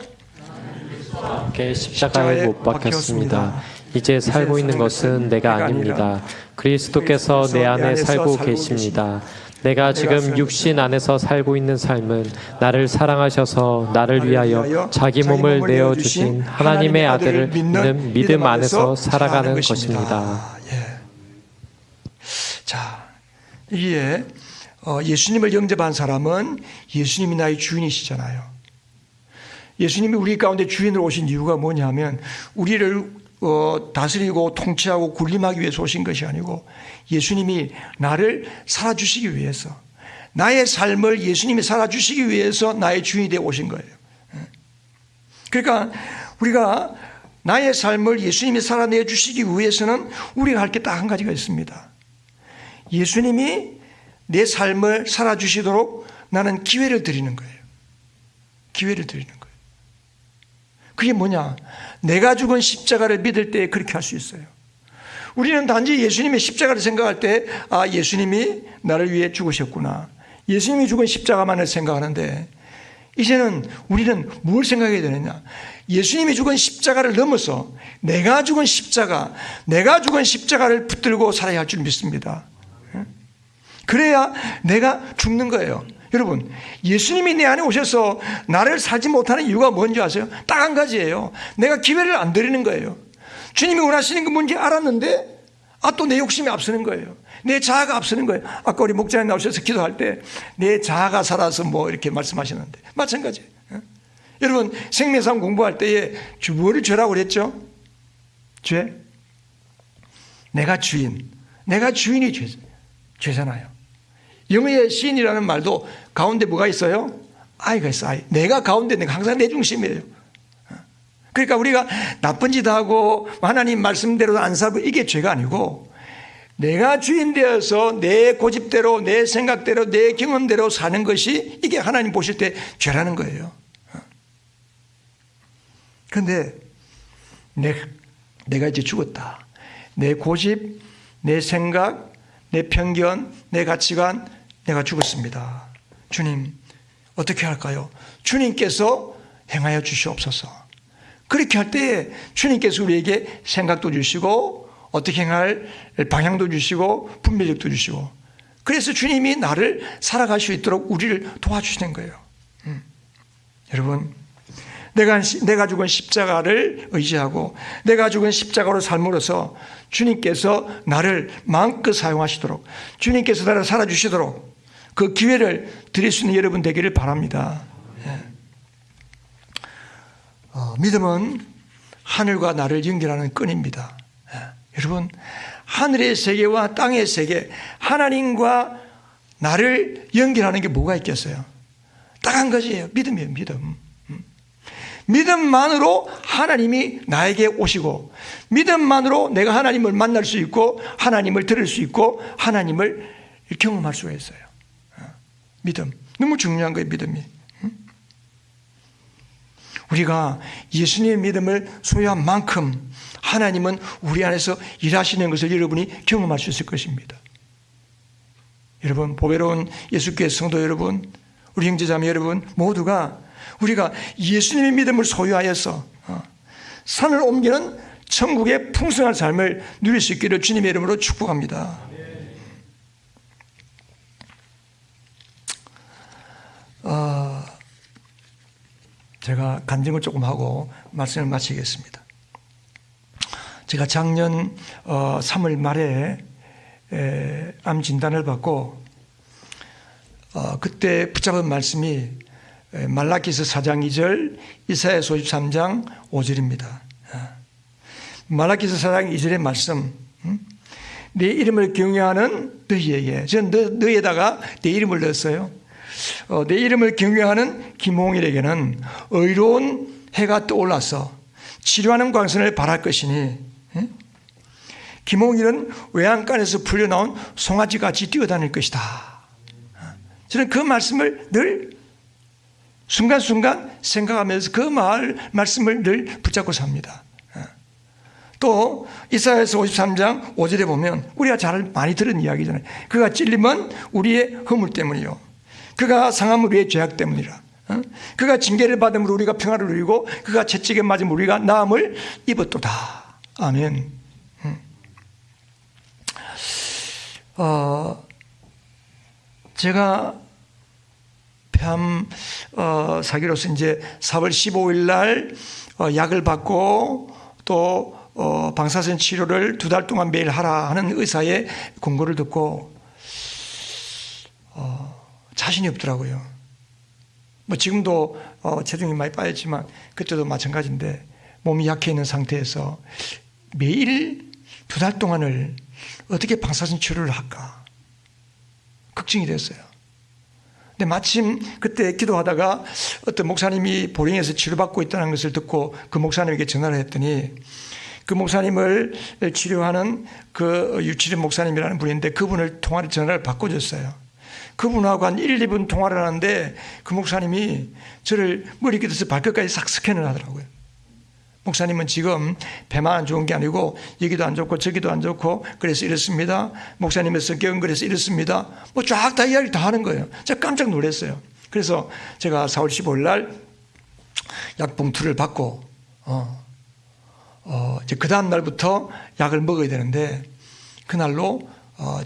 함께 십자가에 못 박혔습니다. 이제 살고 있는 것은 내가 아닙니다. 그리스도께서 내 안에 살고 계십니다. 내가 지금 육신 안에서 살고 있는 삶은 나를 사랑하셔서 나를 위하여 자기 몸을 내어주신 하나님의 아들을 믿는 믿음 안에서 살아가는 것입니다. 예. 자, 이게 예수님을 영접한 사람은 예수님이 나의 주인이시잖아요. 예수님이 우리 가운데 주인으로 오신 이유가 뭐냐면 우리를 다스리고 통치하고 군림하기 위해서 오신 것이 아니고 예수님이 나를 살아주시기 위해서, 나의 삶을 예수님이 살아주시기 위해서 나의 주인이 되어 오신 거예요. 그러니까 우리가 나의 삶을 예수님이 살아내 주시기 위해서는 우리가 할 게 딱 한 가지가 있습니다. 예수님이 내 삶을 살아주시도록 나는 기회를 드리는 거예요. 기회를 드리는 거예요. 그게 뭐냐? 내가 죽은 십자가를 믿을 때 그렇게 할 수 있어요. 우리는 단지 예수님의 십자가를 생각할 때, 아, 예수님이 나를 위해 죽으셨구나, 예수님이 죽은 십자가만을 생각하는데, 이제는 우리는 뭘 생각해야 되느냐? 예수님이 죽은 십자가를 넘어서 내가 죽은 십자가를 붙들고 살아야 할 줄 믿습니다. 그래야 내가 죽는 거예요. 여러분, 예수님이 내 안에 오셔서 나를 살지 못하는 이유가 뭔지 아세요? 딱 한 가지예요. 내가 기회를 안 드리는 거예요. 주님이 원하시는 게 뭔지 알았는데 또 내 욕심이 앞서는 거예요. 내 자아가 앞서는 거예요. 아까 우리 목사님 나오셔서 기도할 때 내 자아가 살아서 뭐 이렇게 말씀하시는데 마찬가지예요. 여러분, 생명상 공부할 때에 뭐를 죄라고 그랬죠? 죄? 내가 주인. 내가 주인이 죄잖아요. 영어의 신이라는 말도 가운데 뭐가 있어요? I가 있어. I. 내가 가운데 내가 항상 내 중심이에요. 그러니까 우리가 나쁜 짓 하고 하나님 말씀대로 안 살고 이게 죄가 아니고 내가 주인 되어서 내 고집대로 내 생각대로 내 경험대로 사는 것이 이게 하나님 보실 때 죄라는 거예요. 그런데 내가 이제 죽었다. 내 고집, 내 생각, 내 편견, 내 가치관 내가 죽었습니다. 주님 어떻게 할까요? 주님께서 행하여 주시옵소서. 그렇게 할 때에 주님께서 우리에게 생각도 주시고 어떻게 행할 방향도 주시고 분별력도 주시고 그래서 주님이 나를 살아갈 수 있도록 우리를 도와주시는 거예요. 여러분, 내가 죽은 십자가를 의지하고 내가 죽은 십자가로 삶으로써 주님께서 나를 마음껏 사용하시도록 주님께서 나를 살아주시도록 그 기회를 드릴 수 있는 여러분 되기를 바랍니다. 믿음은 하늘과 나를 연결하는 끈입니다. 여러분, 하늘의 세계와 땅의 세계, 하나님과 나를 연결하는 게 뭐가 있겠어요? 딱 한 가지예요. 믿음이에요. 믿음. 믿음만으로 하나님이 나에게 오시고 믿음만으로 내가 하나님을 만날 수 있고 하나님을 들을 수 있고 하나님을 경험할 수가 있어요. 믿음. 너무 중요한 거예요. 믿음이. 우리가 예수님의 믿음을 소유한 만큼 하나님은 우리 안에서 일하시는 것을 여러분이 경험할 수 있을 것입니다. 여러분, 보배로운 예수교회 성도 여러분, 우리 형제자매 여러분 모두가 우리가 예수님의 믿음을 소유하여서 산을 옮기는 천국의 풍성한 삶을 누릴 수 있기를 주님의 이름으로 축복합니다. 제가 간증을 조금 하고 말씀을 마치겠습니다. 제가 작년 3월 말에 암 진단을 받고 그때 붙잡은 말씀이 말라기서 4장 2절, 이사야서 53장 5절입니다. 말라기서 4장 2절의 말씀, 내 이름을 경외하는 너희에게, 저는 너희에다가 내 이름을 넣었어요. 내 이름을 경외하는 김홍일에게는 의로운 해가 떠올라서 치료하는 광선을 발할 것이니 김홍일은 외양간에서 풀려나온 송아지같이 뛰어다닐 것이다. 저는 그 말씀을 늘 순간순간 생각하면서 그 말씀을 늘 붙잡고 삽니다. 또 이사야서 53장 5절에 보면 우리가 잘 많이 들은 이야기잖아요. 그가 찔림은 우리의 허물 때문이요 그가 상함은 우리의 죄악 때문이라. 그가 징계를 받음으로 우리가 평화를 누리고 그가 채찍에 맞음으로 우리가 나음을 입었도다. 아멘. 제가 폐암 사기로서 이제 4월 15일 날 약을 받고 또 방사선 치료를 2달 동안 매일 하라 하는 의사의 권고를 듣고 자신이 없더라고요. 뭐 지금도 체중이 많이 빠졌지만 그때도 마찬가지인데 몸이 약해 있는 상태에서 매일 2달 동안을 어떻게 방사선 치료를 할까 걱정이 됐어요. 근데 마침 그때 기도하다가 어떤 목사님이 보령에서 치료받고 있다는 것을 듣고 그 목사님에게 전화를 했더니 그 목사님을 치료하는 그 유치림 목사님이라는 분인데 그분을 전화를 바꿔줬어요. 그분하고 한 1, 2분 통화를 하는데 그 목사님이 저를 머리끝에서 발끝까지 싹 스캔을 하더라고요. 목사님은 지금 배만 안 좋은 게 아니고 여기도 안 좋고 저기도 안 좋고 그래서 이렇습니다. 목사님의 성격은 그래서 이렇습니다. 뭐 쫙 다 이야기를 다 하는 거예요. 제가 깜짝 놀랐어요. 그래서 제가 4월 15일 날 약봉투를 받고 이제 그 다음 날부터 약을 먹어야 되는데 그날로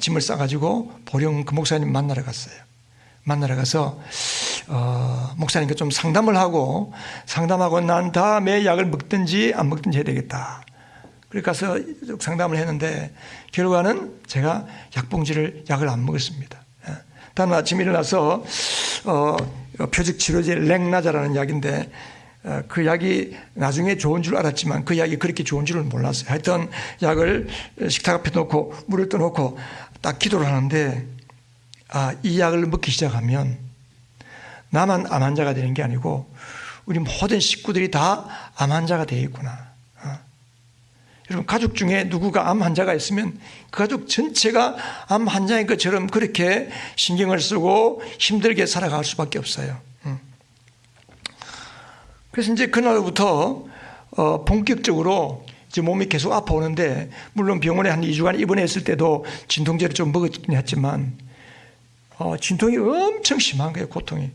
짐을 싸가지고 보령 그 목사님 만나러 갔어요. 만나러 가서 목사님과 좀 상담하고 난 다음에 약을 먹든지 안 먹든지 해야 되겠다. 그래 가서 상담을 했는데 결과는 제가 약을 안 먹었습니다. 다음 아침에 일어나서 표적 치료제 렉나자라는 약인데 그 약이 나중에 좋은 줄 알았지만 그 약이 그렇게 좋은 줄은 몰랐어요. 하여튼 약을 식탁 앞에 놓고 물을 떠놓고 딱 기도를 하는데 이 약을 먹기 시작하면 나만 암 환자가 되는 게 아니고 우리 모든 식구들이 다 암 환자가 되겠구나. 여러분 가족 중에 누구가 암 환자가 있으면 그 가족 전체가 암 환자인 것처럼 그렇게 신경을 쓰고 힘들게 살아갈 수밖에 없어요. 그래서 이제 그날부터 본격적으로 이제 몸이 계속 아파오는데 물론 병원에 한 2주간 입원했을 때도 진통제를 좀 먹었긴 했지만 진통이 엄청 심한 거예요. 고통이.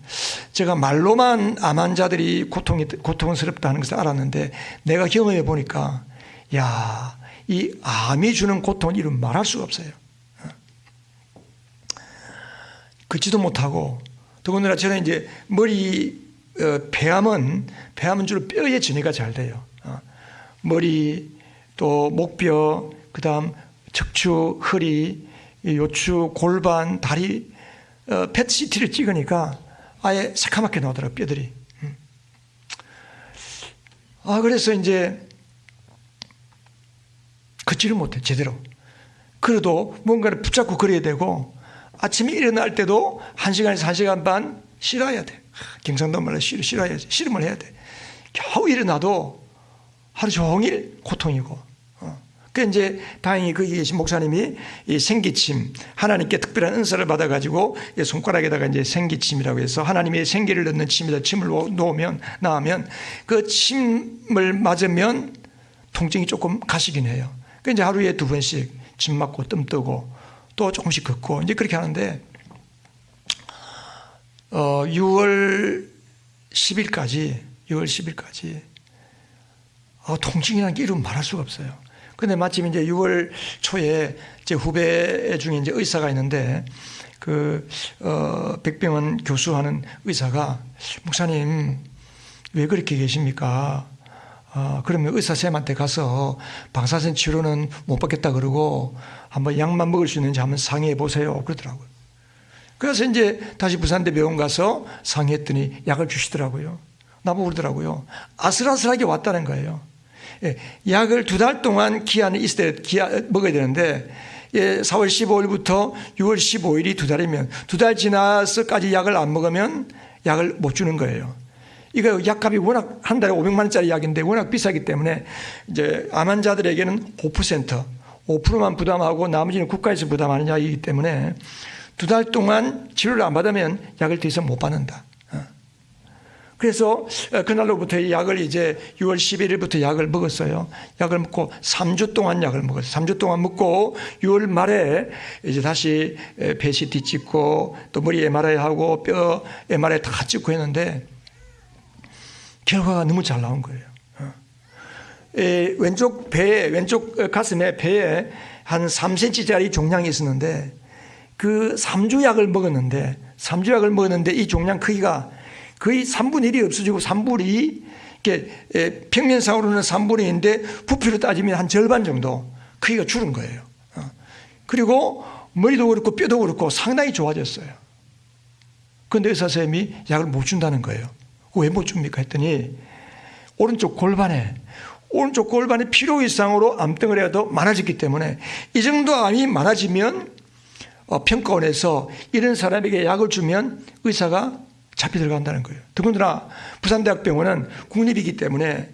제가 말로만 암 환자들이 고통스럽다 하는 것을 알았는데 내가 경험해 보니까 이 암이 주는 고통은 이루 말할 수가 없어요. 걷지도 못하고 더군다나 저는 이제 폐암은 주로 뼈에 전이가 잘 돼요. 머리 또 목뼈 그다음 척추, 허리, 요추, 골반, 다리 PET-CT를 찍으니까 아예 새카맣게 나오더라고요. 뼈들이. 그래서 이제 걷지를 못해 제대로. 그래도 뭔가를 붙잡고 걸어야 되고 아침에 일어날 때도 1시간에서 1시간 반 쉬어야 돼. 경상도 말로 쉬어야지. 씨름을 해야 돼. 겨우 일어나도 하루 종일 고통이고. 그 이제 다행히 거기 계신 목사님이 이 생기침 하나님께 특별한 은사를 받아가지고 손가락에다가 이제 생기침이라고 해서 하나님의 생기를 넣는 침에다 침을 나오면 그 침을 맞으면 통증이 조금 가시긴 해요. 그 이제 하루에 2번씩 침 맞고 뜸 뜨고 또 조금씩 걷고 이제 그렇게 하는데 6월 10일까지 통증이라는 게 이름 말할 수가 없어요. 근데 마침 이제 6월 초에 제 후배 중에 이제 의사가 있는데 백병원 교수하는 의사가 목사님 왜 그렇게 계십니까? 그러면 의사 쌤한테 가서 방사선 치료는 못 받겠다 그러고 한번 약만 먹을 수 있는지 한번 상의해 보세요. 그러더라고요. 그래서 이제 다시 부산대 병원 가서 상의했더니 약을 주시더라고요. 나보고 그러더라고요. 아슬아슬하게 왔다는 거예요. 약을 2달 동안 기한이 먹어야 되는데 4월 15일부터 6월 15일이 2달이면 2달 지나서까지 약을 안 먹으면 약을 못 주는 거예요. 이거 약값이 워낙 한 달에 500만 원짜리 약인데 워낙 비싸기 때문에 이제 암 환자들에게는 5%만 부담하고 나머지는 국가에서 부담하는 약이기 때문에 2달 동안 치료를 안 받으면 약을 더 이상 못 받는다. 그래서 그날로부터 이 약을 이제 6월 11일부터 약을 먹었어요. 약을 먹고 3주 동안 약을 먹었어요. 3주 동안 먹고 6월 말에 이제 다시 PET-CT 찍고 또 머리 MRI 하고 뼈 MRI 다 찍고 했는데 결과가 너무 잘 나온 거예요. 왼쪽 가슴에 배에 한 3cm짜리 종양이 있었는데 그 3주 약을 먹었는데 이 종양 크기가 거의 3분의 1이 없어지고 3분의 2 평면상으로는 3분의 2인데 부피로 따지면 한 절반 정도 크기가 줄은 거예요. 그리고 머리도 그렇고 뼈도 그렇고 상당히 좋아졌어요. 그런데 의사 선생님이 약을 못 준다는 거예요. 왜 못 줍니까 했더니 오른쪽 골반에 필요 이상으로 암덩어리가 더 많아졌기 때문에 이 정도 암이 많아지면 평가원에서 이런 사람에게 약을 주면 의사가 잡혀 들어간다는 거예요. 더군다나 부산대학병원은 국립이기 때문에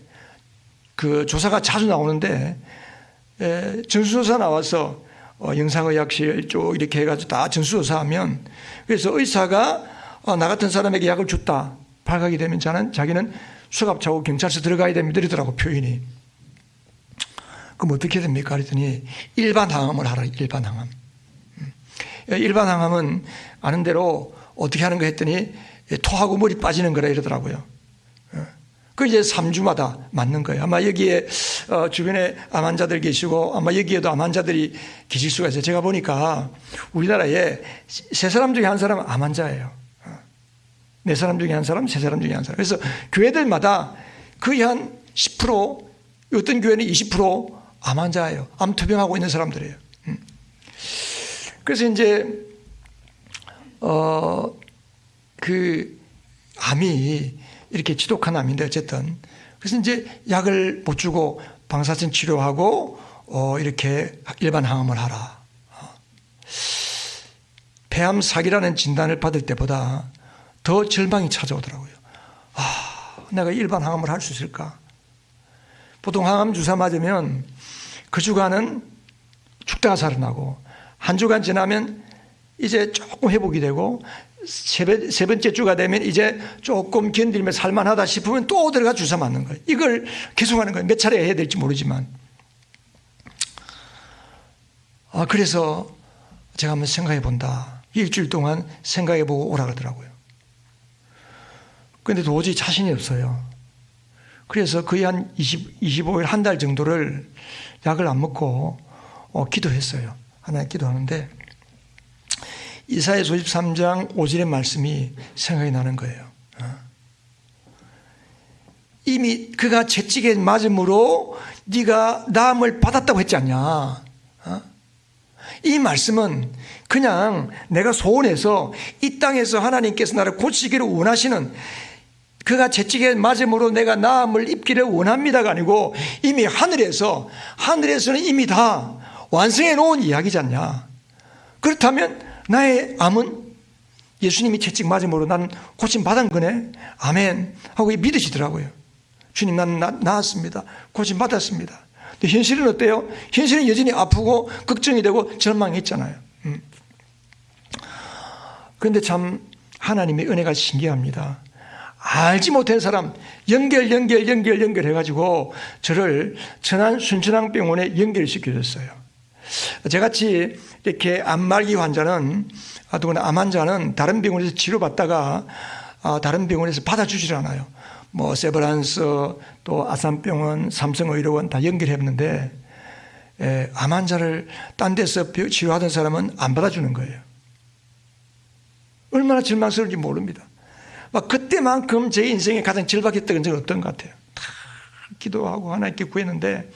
그 조사가 자주 나오는데 전수조사 나와서 영상의학실 쪽 이렇게 해가지고 다 전수조사하면 그래서 의사가 나 같은 사람에게 약을 줬다 발각이 되면 자기는 수갑차고 경찰서 들어가야 됩니다 이러더라고 표현이. 그럼 어떻게 됩니까? 그랬더니 일반 항암을 하라. 일반 항암은 아는 대로 어떻게 하는 거 했더니 토하고 머리 빠지는 거라 이러더라고요. 그 이제 3주마다 맞는 거예요. 아마 여기에 주변에 암 환자들 계시고 아마 여기에도 암 환자들이 계실 수가 있어요. 제가 보니까 우리나라에 3사람 중에 1사람은 암 환자예요. 네 사람 중에 한 사람, 세 사람 중에 한 사람. 그래서 교회들마다 거의 한 10%, 어떤 교회는 20% 암 환자예요. 암 투병하고 있는 사람들이에요. 그래서 이제 그 암이 이렇게 지독한 암인데 어쨌든 그래서 이제 약을 못 주고 방사선 치료하고 이렇게 일반 항암을 하라. 폐암 사기라는 진단을 받을 때보다 더 절망이 찾아오더라고요. 내가 일반 항암을 할 수 있을까? 보통 항암 주사 맞으면 그 주간은 죽다가 살아나고 한 주간 지나면 이제 조금 회복이 되고 세 번째 주가 되면 이제 조금 견디면 살만하다 싶으면 또 들어가 주사 맞는 거예요. 이걸 계속하는 거예요. 몇 차례 해야 될지 모르지만. 그래서 제가 한번 생각해 본다. 일주일 동안 생각해 보고 오라 그러더라고요. 그런데 도저히 자신이 없어요. 그래서 거의 한 25일, 한 달 정도를 약을 안 먹고 기도했어요. 하나님 기도하는데 이사야서 53장 5절의 말씀이 생각이 나는 거예요. 이미 그가 채찍에 맞음으로 네가 나음을 받았다고 했지 않냐. 이 말씀은 그냥 내가 소원해서 이 땅에서 하나님께서 나를 고치기를 원하시는 그가 채찍에 맞음으로 내가 나음을 입기를 원합니다가 아니고 이미 하늘에서는 이미 다 완성해 놓은 이야기지 않냐. 그렇다면 나의 암은 예수님이 채찍 맞음으로 난 고침 받은 거네. 아멘 하고 믿으시더라고요. 주님 나는 나았습니다. 고침 받았습니다. 근데 현실은 어때요? 현실은 여전히 아프고 걱정이 되고 절망했잖아요. 그런데 참 하나님의 은혜가 신기합니다. 알지 못한 사람 연결해가지고 저를 천안 순천향병원에 연결시켜줬어요. 저같이 이렇게 암말기 환자는 또는 암 환자는 다른 병원에서 치료받다가 다른 병원에서 받아주질 않아요. 뭐 세브란스 또 아산병원, 삼성의료원 다 연결했는데 암 환자를 딴 데서 치료하던 사람은 안 받아주는 거예요. 얼마나 절망스러운지 모릅니다. 막 그때만큼 제 인생에 가장 절박했던 적은 어떤 것 같아요. 다 기도하고 하나님께 구했는데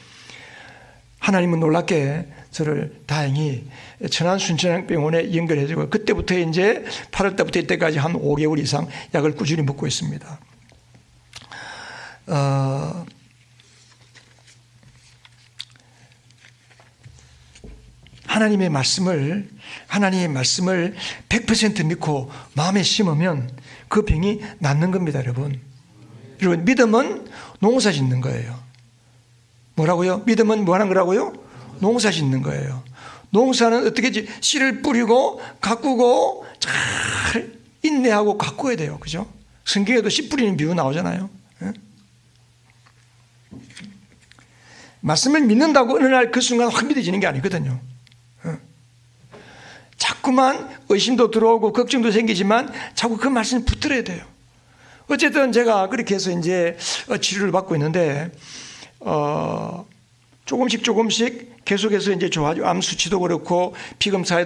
하나님은 놀랍게 저를 다행히 천안 순천향병원에 연결해주고 그때부터 이제 8월 달부터 이때까지 한 5개월 이상 약을 꾸준히 먹고 있습니다. 하나님의 말씀을 100% 믿고 마음에 심으면 그 병이 낫는 겁니다, 여러분. 여러분, 믿음은 농사 짓는 거예요. 뭐라고요? 믿음은 뭐 하는 거라고요? 농사 짓는 거예요. 농사는 어떻게 씨를 뿌리고 가꾸고 잘 인내하고 가꾸어야 돼요. 그죠? 성경에도 씨 뿌리는 비유 나오잖아요. 말씀을 믿는다고 어느 날 그 순간 확 믿어지는 게 아니거든요. 자꾸만 의심도 들어오고 걱정도 생기지만 자꾸 그 말씀을 붙들어야 돼요. 어쨌든 제가 그렇게 해서 이제 치료를 받고 있는데 조금씩 계속해서 이제 좋아지고 암 수치도 그렇고 피검사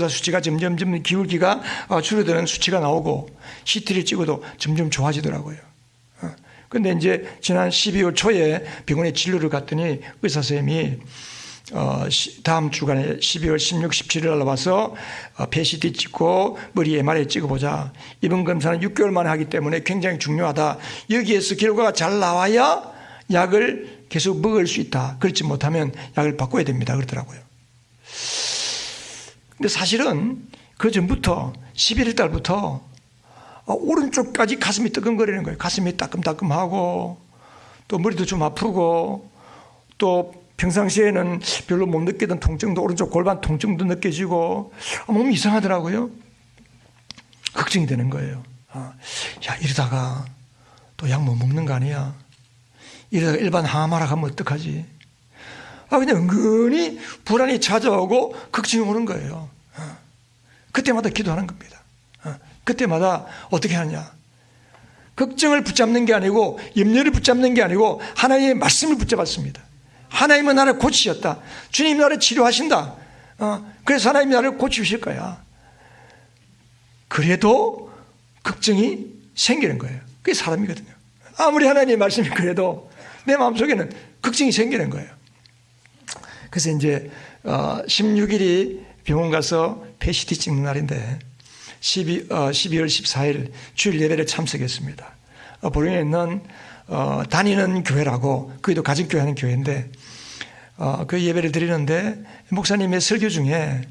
수치가 점점 기울기가 줄어드는 수치가 나오고 CT를 찍어도 점점 좋아지더라고요. 근데 이제 지난 12월 초에 병원에 진료를 갔더니 의사 선생님이 다음 주간에 12월 16, 17일 날 와서 폐 CT 찍고 머리 MRI 찍어보자. 이번 검사는 6개월 만에 하기 때문에 굉장히 중요하다. 여기에서 결과가 잘 나와야 약을 계속 먹을 수 있다. 그렇지 못하면 약을 바꿔야 됩니다. 그러더라고요. 근데 사실은 그 전부터 11월 달부터 오른쪽까지 가슴이 뜨끔거리는 거예요. 가슴이 따끔따끔하고 또 머리도 좀 아프고 또 평상시에는 별로 못 느끼던 통증도 오른쪽 골반 통증도 느껴지고 몸이 이상하더라고요. 걱정이 되는 거예요. 야 이러다가 또 약 못 먹는 거 아니야? 이러다가 일반 항암하라 하면 어떡하지? 그냥 은근히 불안이 찾아오고 걱정이 오는 거예요. 그때마다 기도하는 겁니다. 그때마다 어떻게 하냐? 걱정을 붙잡는 게 아니고 염려를 붙잡는 게 아니고 하나님의 말씀을 붙잡았습니다. 하나님은 나를 고치셨다. 주님이 나를 치료하신다. 그래서 하나님이 나를 고치실 거야. 그래도 걱정이 생기는 거예요. 그게 사람이거든요. 아무리 하나님의 말씀이 그래도 내 마음속에는 걱정이 생기는 거예요. 그래서 이제 16일이 병원 가서 PCT 찍는 날인데 12월 14일 주일 예배를 참석했습니다. 보령에 있는 다니는 교회라고, 그게도 가정교회 하는 교회인데 그 예배를 드리는데 목사님의 설교 중에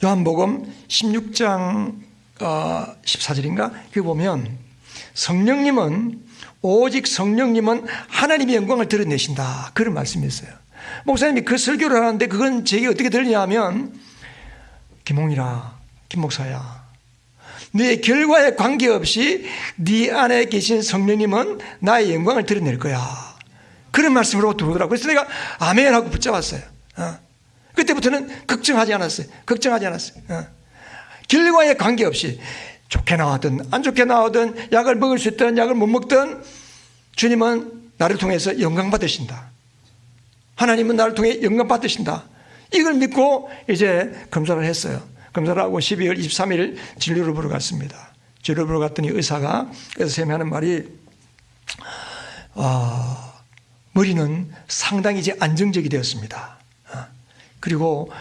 요한복음 16장 14절인가 그거 보면 오직 성령님은 하나님의 영광을 드러내신다, 그런 말씀이 있어요. 목사님이 그 설교를 하는데 그건 제게 어떻게 들리냐 하면, 김홍이라, 김목사야, 너의 결과에 관계없이 네 안에 계신 성령님은 나의 영광을 드러낼 거야, 그런 말씀으로 들어오더라고요. 그래서 내가 아멘 하고 붙잡았어요. 그때부터는 걱정하지 않았어요. 결과에 관계없이 좋게 나왔든 안 좋게 나오든 약을 먹을 수 있든 약을 못 먹든 주님은 나를 통해서 영광 받으신다. 하나님은 나를 통해 영광 받으신다. 이걸 믿고 이제 검사를 했어요. 검사를 하고 12월 23일 진료를 보러 갔습니다. 진료를 보러 갔더니 의사가 선생님이 하는 말이 머리는 상당히 이제 안정적이 되었습니다. 그리고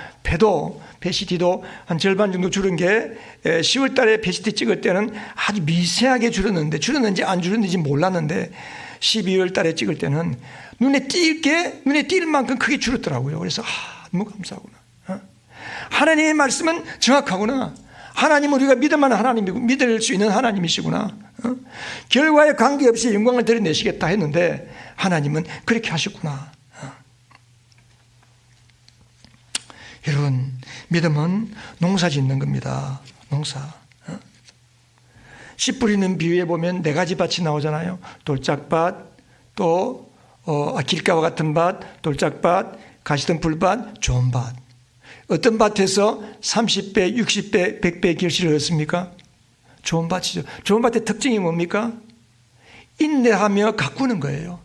PCT도 한 절반 정도 줄은 게 10월 달에 PCT 찍을 때는 아주 미세하게 줄었는지 안 줄었는지 몰랐는데 12월 달에 찍을 때는 눈에 띌 만큼 크게 줄었더라고요. 그래서 너무 감사하구나. 하나님의 말씀은 정확하구나. 하나님은 우리가 믿을 만한 하나님이고 믿을 수 있는 하나님이시구나. 결과에 관계없이 영광을 드러내시겠다 했는데 하나님은 그렇게 하셨구나. 여러분, 믿음은 농사 짓는 겁니다. 농사. 씨 뿌리는 비유에 보면 4가지 밭이 나오잖아요. 돌짝밭, 또 길가와 같은 밭, 돌짝밭, 가시덤불밭, 좋은 밭. 어떤 밭에서 30배, 60배, 100배 결실을 얻습니까? 좋은 밭이죠. 좋은 밭의 특징이 뭡니까? 인내하며 가꾸는 거예요.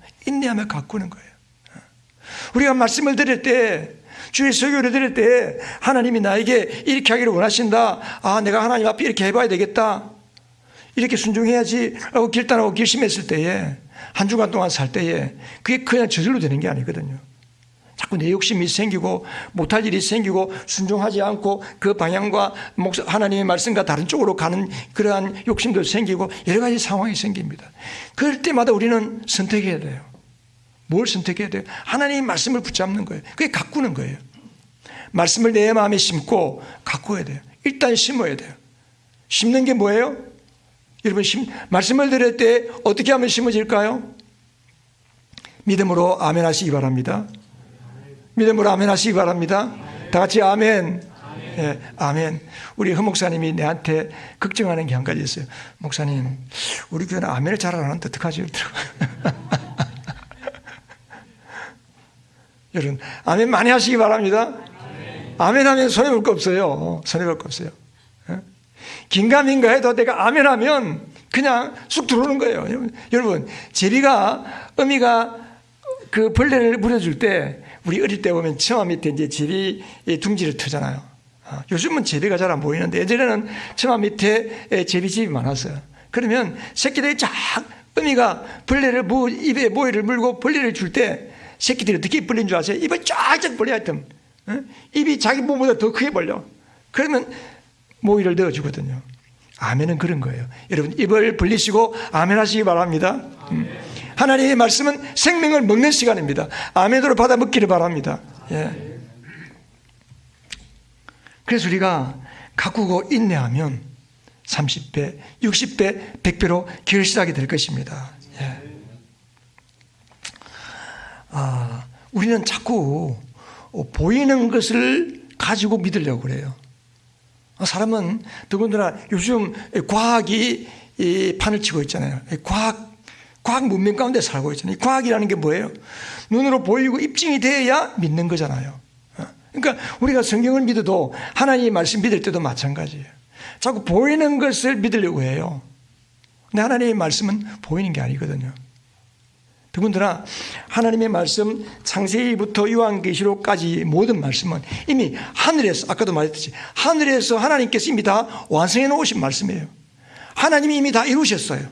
우리가 말씀을 들을 때, 주의 설교를 들을 때 하나님이 나에게 이렇게 하기를 원하신다. 내가 하나님 앞에 이렇게 해봐야 되겠다. 이렇게 순종해야지 라고 결단하고 결심했을 때에, 한 주간 동안 살 때에 그게 그냥 저절로 되는 게 아니거든요. 자꾸 내 욕심이 생기고 못할 일이 생기고 순종하지 않고 그 방향과 하나님의 말씀과 다른 쪽으로 가는 그러한 욕심도 생기고 여러 가지 상황이 생깁니다. 그럴 때마다 우리는 선택해야 돼요. 뭘 선택해야 돼요? 하나님의 말씀을 붙잡는 거예요. 그게 가꾸는 거예요. 말씀을 내 마음에 심고 가꾸어야 돼요. 일단 심어야 돼요. 심는 게 뭐예요? 여러분, 말씀을 들을 때 어떻게 하면 심어질까요? 믿음으로 아멘 하시기 바랍니다. 믿음으로 아멘 하시기 바랍니다. 다 같이 아멘. 예, 아멘. 우리 허 목사님이 내한테 걱정하는 게 한 가지 있어요. 목사님, 우리 교회는 아멘을 잘 안 하는데 어떡하지? 여러분, 아멘 많이 하시기 바랍니다. 아멘 하면 손해볼 거 없어요. 긴가민가 해도 내가 아멘 하면 그냥 쑥 들어오는 거예요. 여러분, 어미가 그 벌레를 물어줄 때, 우리 어릴 때 보면 처마 밑에 이제 제비 둥지를 트잖아요. 요즘은 제비가 잘 안 보이는데 예전에는 처마 밑에 제비집이 많았어요. 그러면 새끼들이 어미가 벌레를 입에 모이를 물고 벌레를 줄 때 새끼들이 어떻게 벌린 줄 아세요? 입을 쫙쫙 벌려 하여튼 입이 자기 몸보다 더 크게 벌려. 그러면 모이를 넣어주거든요. 아멘은 그런 거예요. 여러분, 입을 벌리시고 아멘 하시기 바랍니다. 하나님의 말씀은 생명을 먹는 시간입니다. 아멘으로 받아 먹기를 바랍니다. 예. 그래서 우리가 가꾸고 인내하면 30배, 60배, 100배로 결실하게 될 것입니다. 예. 우리는 자꾸 보이는 것을 가지고 믿으려고 그래요. 사람은 더군다나 요즘 과학이 이 판을 치고 있잖아요. 과학 문명 가운데 살고 있잖아요. 과학이라는 게 뭐예요? 눈으로 보이고 입증이 돼야 믿는 거잖아요. 그러니까 우리가 성경을 믿어도 하나님의 말씀 믿을 때도 마찬가지예요. 자꾸 보이는 것을 믿으려고 해요. 근데 하나님의 말씀은 보이는 게 아니거든요. 더군다나 하나님의 말씀 창세기부터 요한계시록까지 모든 말씀은 이미 하늘에서, 아까도 말했듯이 하늘에서 하나님께서 이미 다 완성해 놓으신 말씀이에요. 하나님이 이미 다 이루셨어요.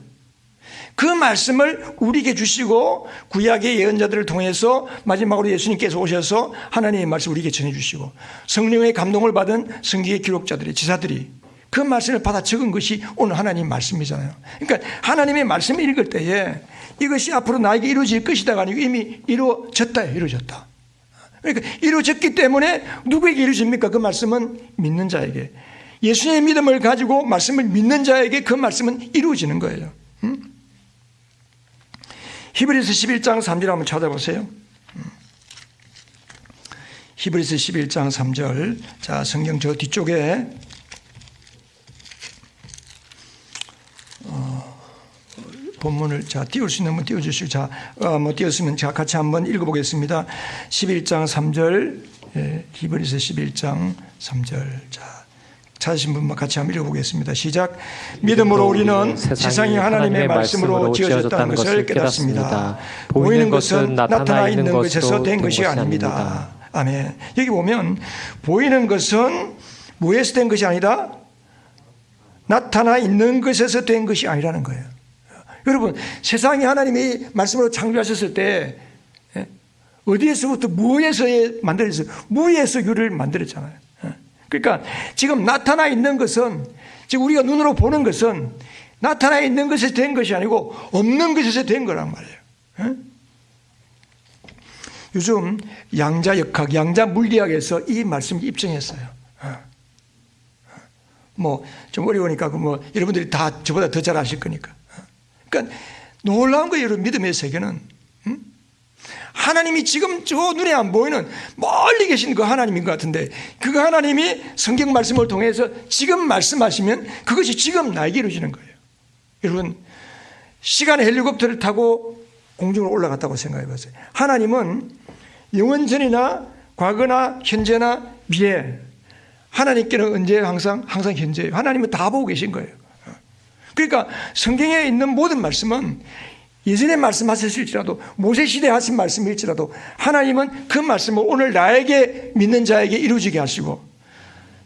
그 말씀을 우리에게 주시고 구약의 예언자들을 통해서 마지막으로 예수님께서 오셔서 하나님의 말씀을 우리에게 전해주시고 성령의 감동을 받은 성경의 기록자들이, 지사들이 그 말씀을 받아 적은 것이 오늘 하나님의 말씀이잖아요. 그러니까 하나님의 말씀을 읽을 때에 이것이 앞으로 나에게 이루어질 것이다가 아니고 이미 이루어졌다예요. 이루어졌다. 그러니까 이루어졌기 때문에 누구에게 이루어집니까? 그 말씀은 믿는 자에게, 예수님의 믿음을 가지고 말씀을 믿는 자에게 그 말씀은 이루어지는 거예요. 히브리서 11장 3절 한번 찾아보세요. 히브리서 11장 3절. 자, 성경 저 뒤쪽에 본문을 자 띄울 수 있는 분 띄워주시고, 자, 뭐 띄웠으면 자 같이 한번 읽어보겠습니다. 11장 3절, 히브리서 11장 3절. 자, 찾으신 분만 같이 한번 읽어보겠습니다. 시작. 믿음으로 우리는 세상이 하나님의 말씀으로 지어졌다는 것을 깨닫습니다. 보이는 것은 나타나 있는 것에서 된 것이 아닙니다. 아멘. 여기 보면 보이는 것은 무에서 된 것이 아니다, 나타나 있는 것에서 된 것이 아니라는 거예요. 여러분, 세상이 하나님이 말씀으로 창조하셨을 때 어디에서부터 무에서 만들어졌어요? 무에서 유를 만들었잖아요. 그러니까 지금 나타나 있는 것은, 지금 우리가 눈으로 보는 것은 나타나 있는 것에서 된 것이 아니고 없는 것에서 된 거란 말이에요. 요즘 양자역학, 양자물리학에서 이 말씀을 입증했어요. 뭐 좀 어려우니까 뭐 여러분들이 다 저보다 더 잘 아실 거니까. 그러니까 놀라운 거예요. 여러분, 믿음의 세계는 하나님이 지금 저 눈에 안 보이는 멀리 계신 그 하나님인 것 같은데, 그 하나님이 성경 말씀을 통해서 지금 말씀하시면 그것이 지금 나에게 이루어지는 거예요. 여러분, 시간의 헬리콥터를 타고 공중으로 올라갔다고 생각해 보세요. 하나님은 영원전이나 과거나 현재나 미래, 하나님께는 언제 항상 현재예요. 하나님은 다 보고 계신 거예요. 그러니까 성경에 있는 모든 말씀은 예전에 말씀하셨을지라도, 모세시대에 하신 말씀일지라도 하나님은 그 말씀을 오늘 나에게, 믿는 자에게 이루어지게 하시고,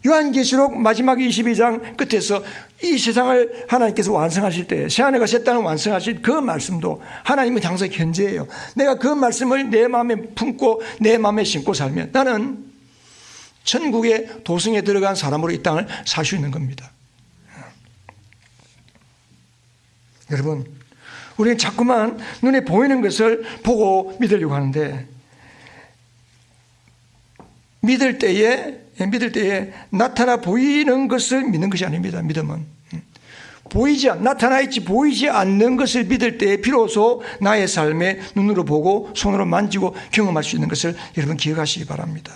요한계시록 마지막 22장 끝에서 이 세상을 하나님께서 완성하실 때, 새하늘과 새 땅을 완성하실 그 말씀도 하나님은 항상 현재예요. 내가 그 말씀을 내 마음에 품고 내 마음에 심고 살면 나는 천국의 도성에 들어간 사람으로 이 땅을 살 수 있는 겁니다. 여러분, 우리는 자꾸만 눈에 보이는 것을 보고 믿으려고 하는데, 믿을 때에 나타나 보이는 것을 믿는 것이 아닙니다. 믿음은 나타나 있지 보이지 않는 것을 믿을 때에 비로소 나의 삶에 눈으로 보고 손으로 만지고 경험할 수 있는 것을 여러분 기억하시기 바랍니다.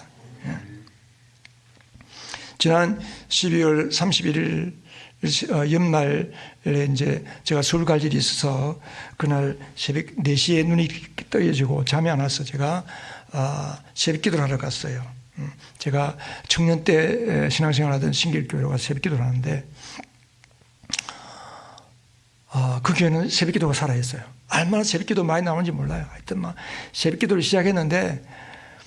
지난 12월 31일 연말에 이제 제가 서울 갈 일이 있어서 그날 새벽 4시에 눈이 떠져지고 잠이 안 와서 제가 새벽 기도를 하러 갔어요. 제가 청년 때 신앙생활 하던 신길교회로 가서 새벽 기도를 하는데, 그 교회는 새벽 기도가 살아있어요. 얼마나 새벽 기도 많이 나오는지 몰라요. 하여튼 막 새벽 기도를 시작했는데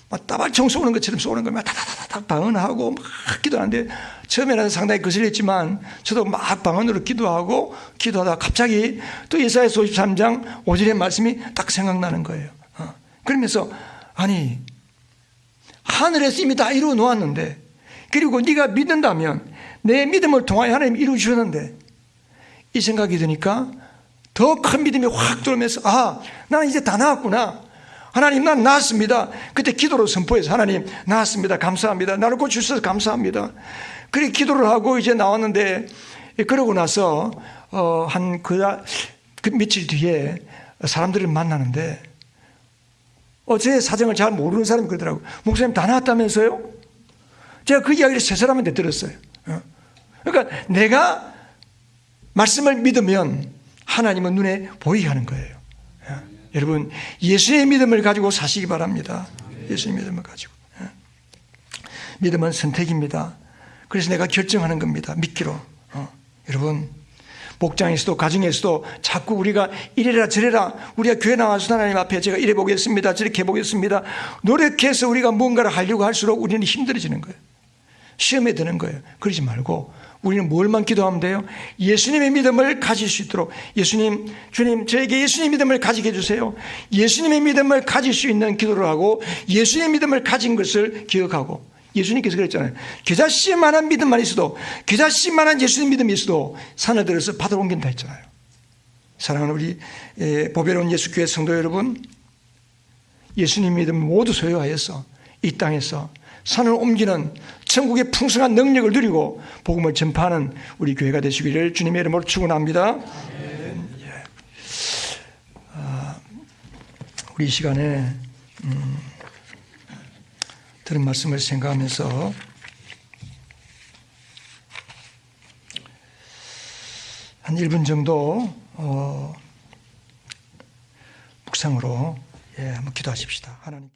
막 따발총 쏘는 것처럼 쏘는 거예요. 막 다다다닥 방언하고 막 기도하는데, 처음에는 상당히 거슬렸지만 저도 막 방언으로 기도하다가 갑자기 또 예사야서 53장 5절의 말씀이 딱 생각나는 거예요. 그러면서 아니, 하늘에서 이미 다 이루어 놓았는데, 그리고 네가 믿는다면 내 믿음을 통하여 하나님이 이루어 주셨는데, 이 생각이 드니까 더 큰 믿음이 확 들어오면서 나는 이제 다 나았구나. 하나님, 난 나았습니다. 그때 기도로 선포해서 하나님, 나았습니다. 감사합니다. 나를 고쳐주셔서 감사합니다. 그렇게 기도를 하고 이제 나왔는데, 그러고 나서 그 며칠 뒤에 사람들을 만나는데, 제 사정을 잘 모르는 사람이 그러더라고요. 목사님 다 나았다면서요? 제가 그 이야기를 세 사람한테 들었어요. 그러니까 내가 말씀을 믿으면 하나님은 눈에 보이게 하는 거예요. 여러분, 예수의 믿음을 가지고 사시기 바랍니다. 예수의 믿음을 가지고. 믿음은 선택입니다. 그래서 내가 결정하는 겁니다. 믿기로. 여러분, 복장에서도 가정에서도 자꾸 우리가 이래라 저래라, 우리가 교회 나와서 하나님 앞에 제가 이래 보겠습니다, 저렇게 보겠습니다, 노력해서 우리가 뭔가를 하려고 할수록 우리는 힘들어지는 거예요. 시험에 드는 거예요. 그러지 말고 우리는 뭘만 기도하면 돼요? 예수님의 믿음을 가질 수 있도록, 예수님, 주님, 저에게 예수님의 믿음을 가지게 해주세요. 예수님의 믿음을 가질 수 있는 기도를 하고, 예수님의 믿음을 가진 것을 기억하고, 예수님께서 그랬잖아요. 겨자씨만한 믿음만 있어도, 겨자씨만한 예수님 믿음이 있어도 산을 들어서 바다로 옮긴다 했잖아요. 사랑하는 우리 보배로운 예수교회 성도 여러분, 예수님 믿음 모두 소유하여서 이 땅에서 산을 옮기는 천국의 풍성한 능력을 누리고 복음을 전파하는 우리 교회가 되시기를 주님의 이름으로 축원합니다. 우리 이 시간에 들은 말씀을 생각하면서 한 1분 정도 묵상으로 한번 기도하십시다. 하나님.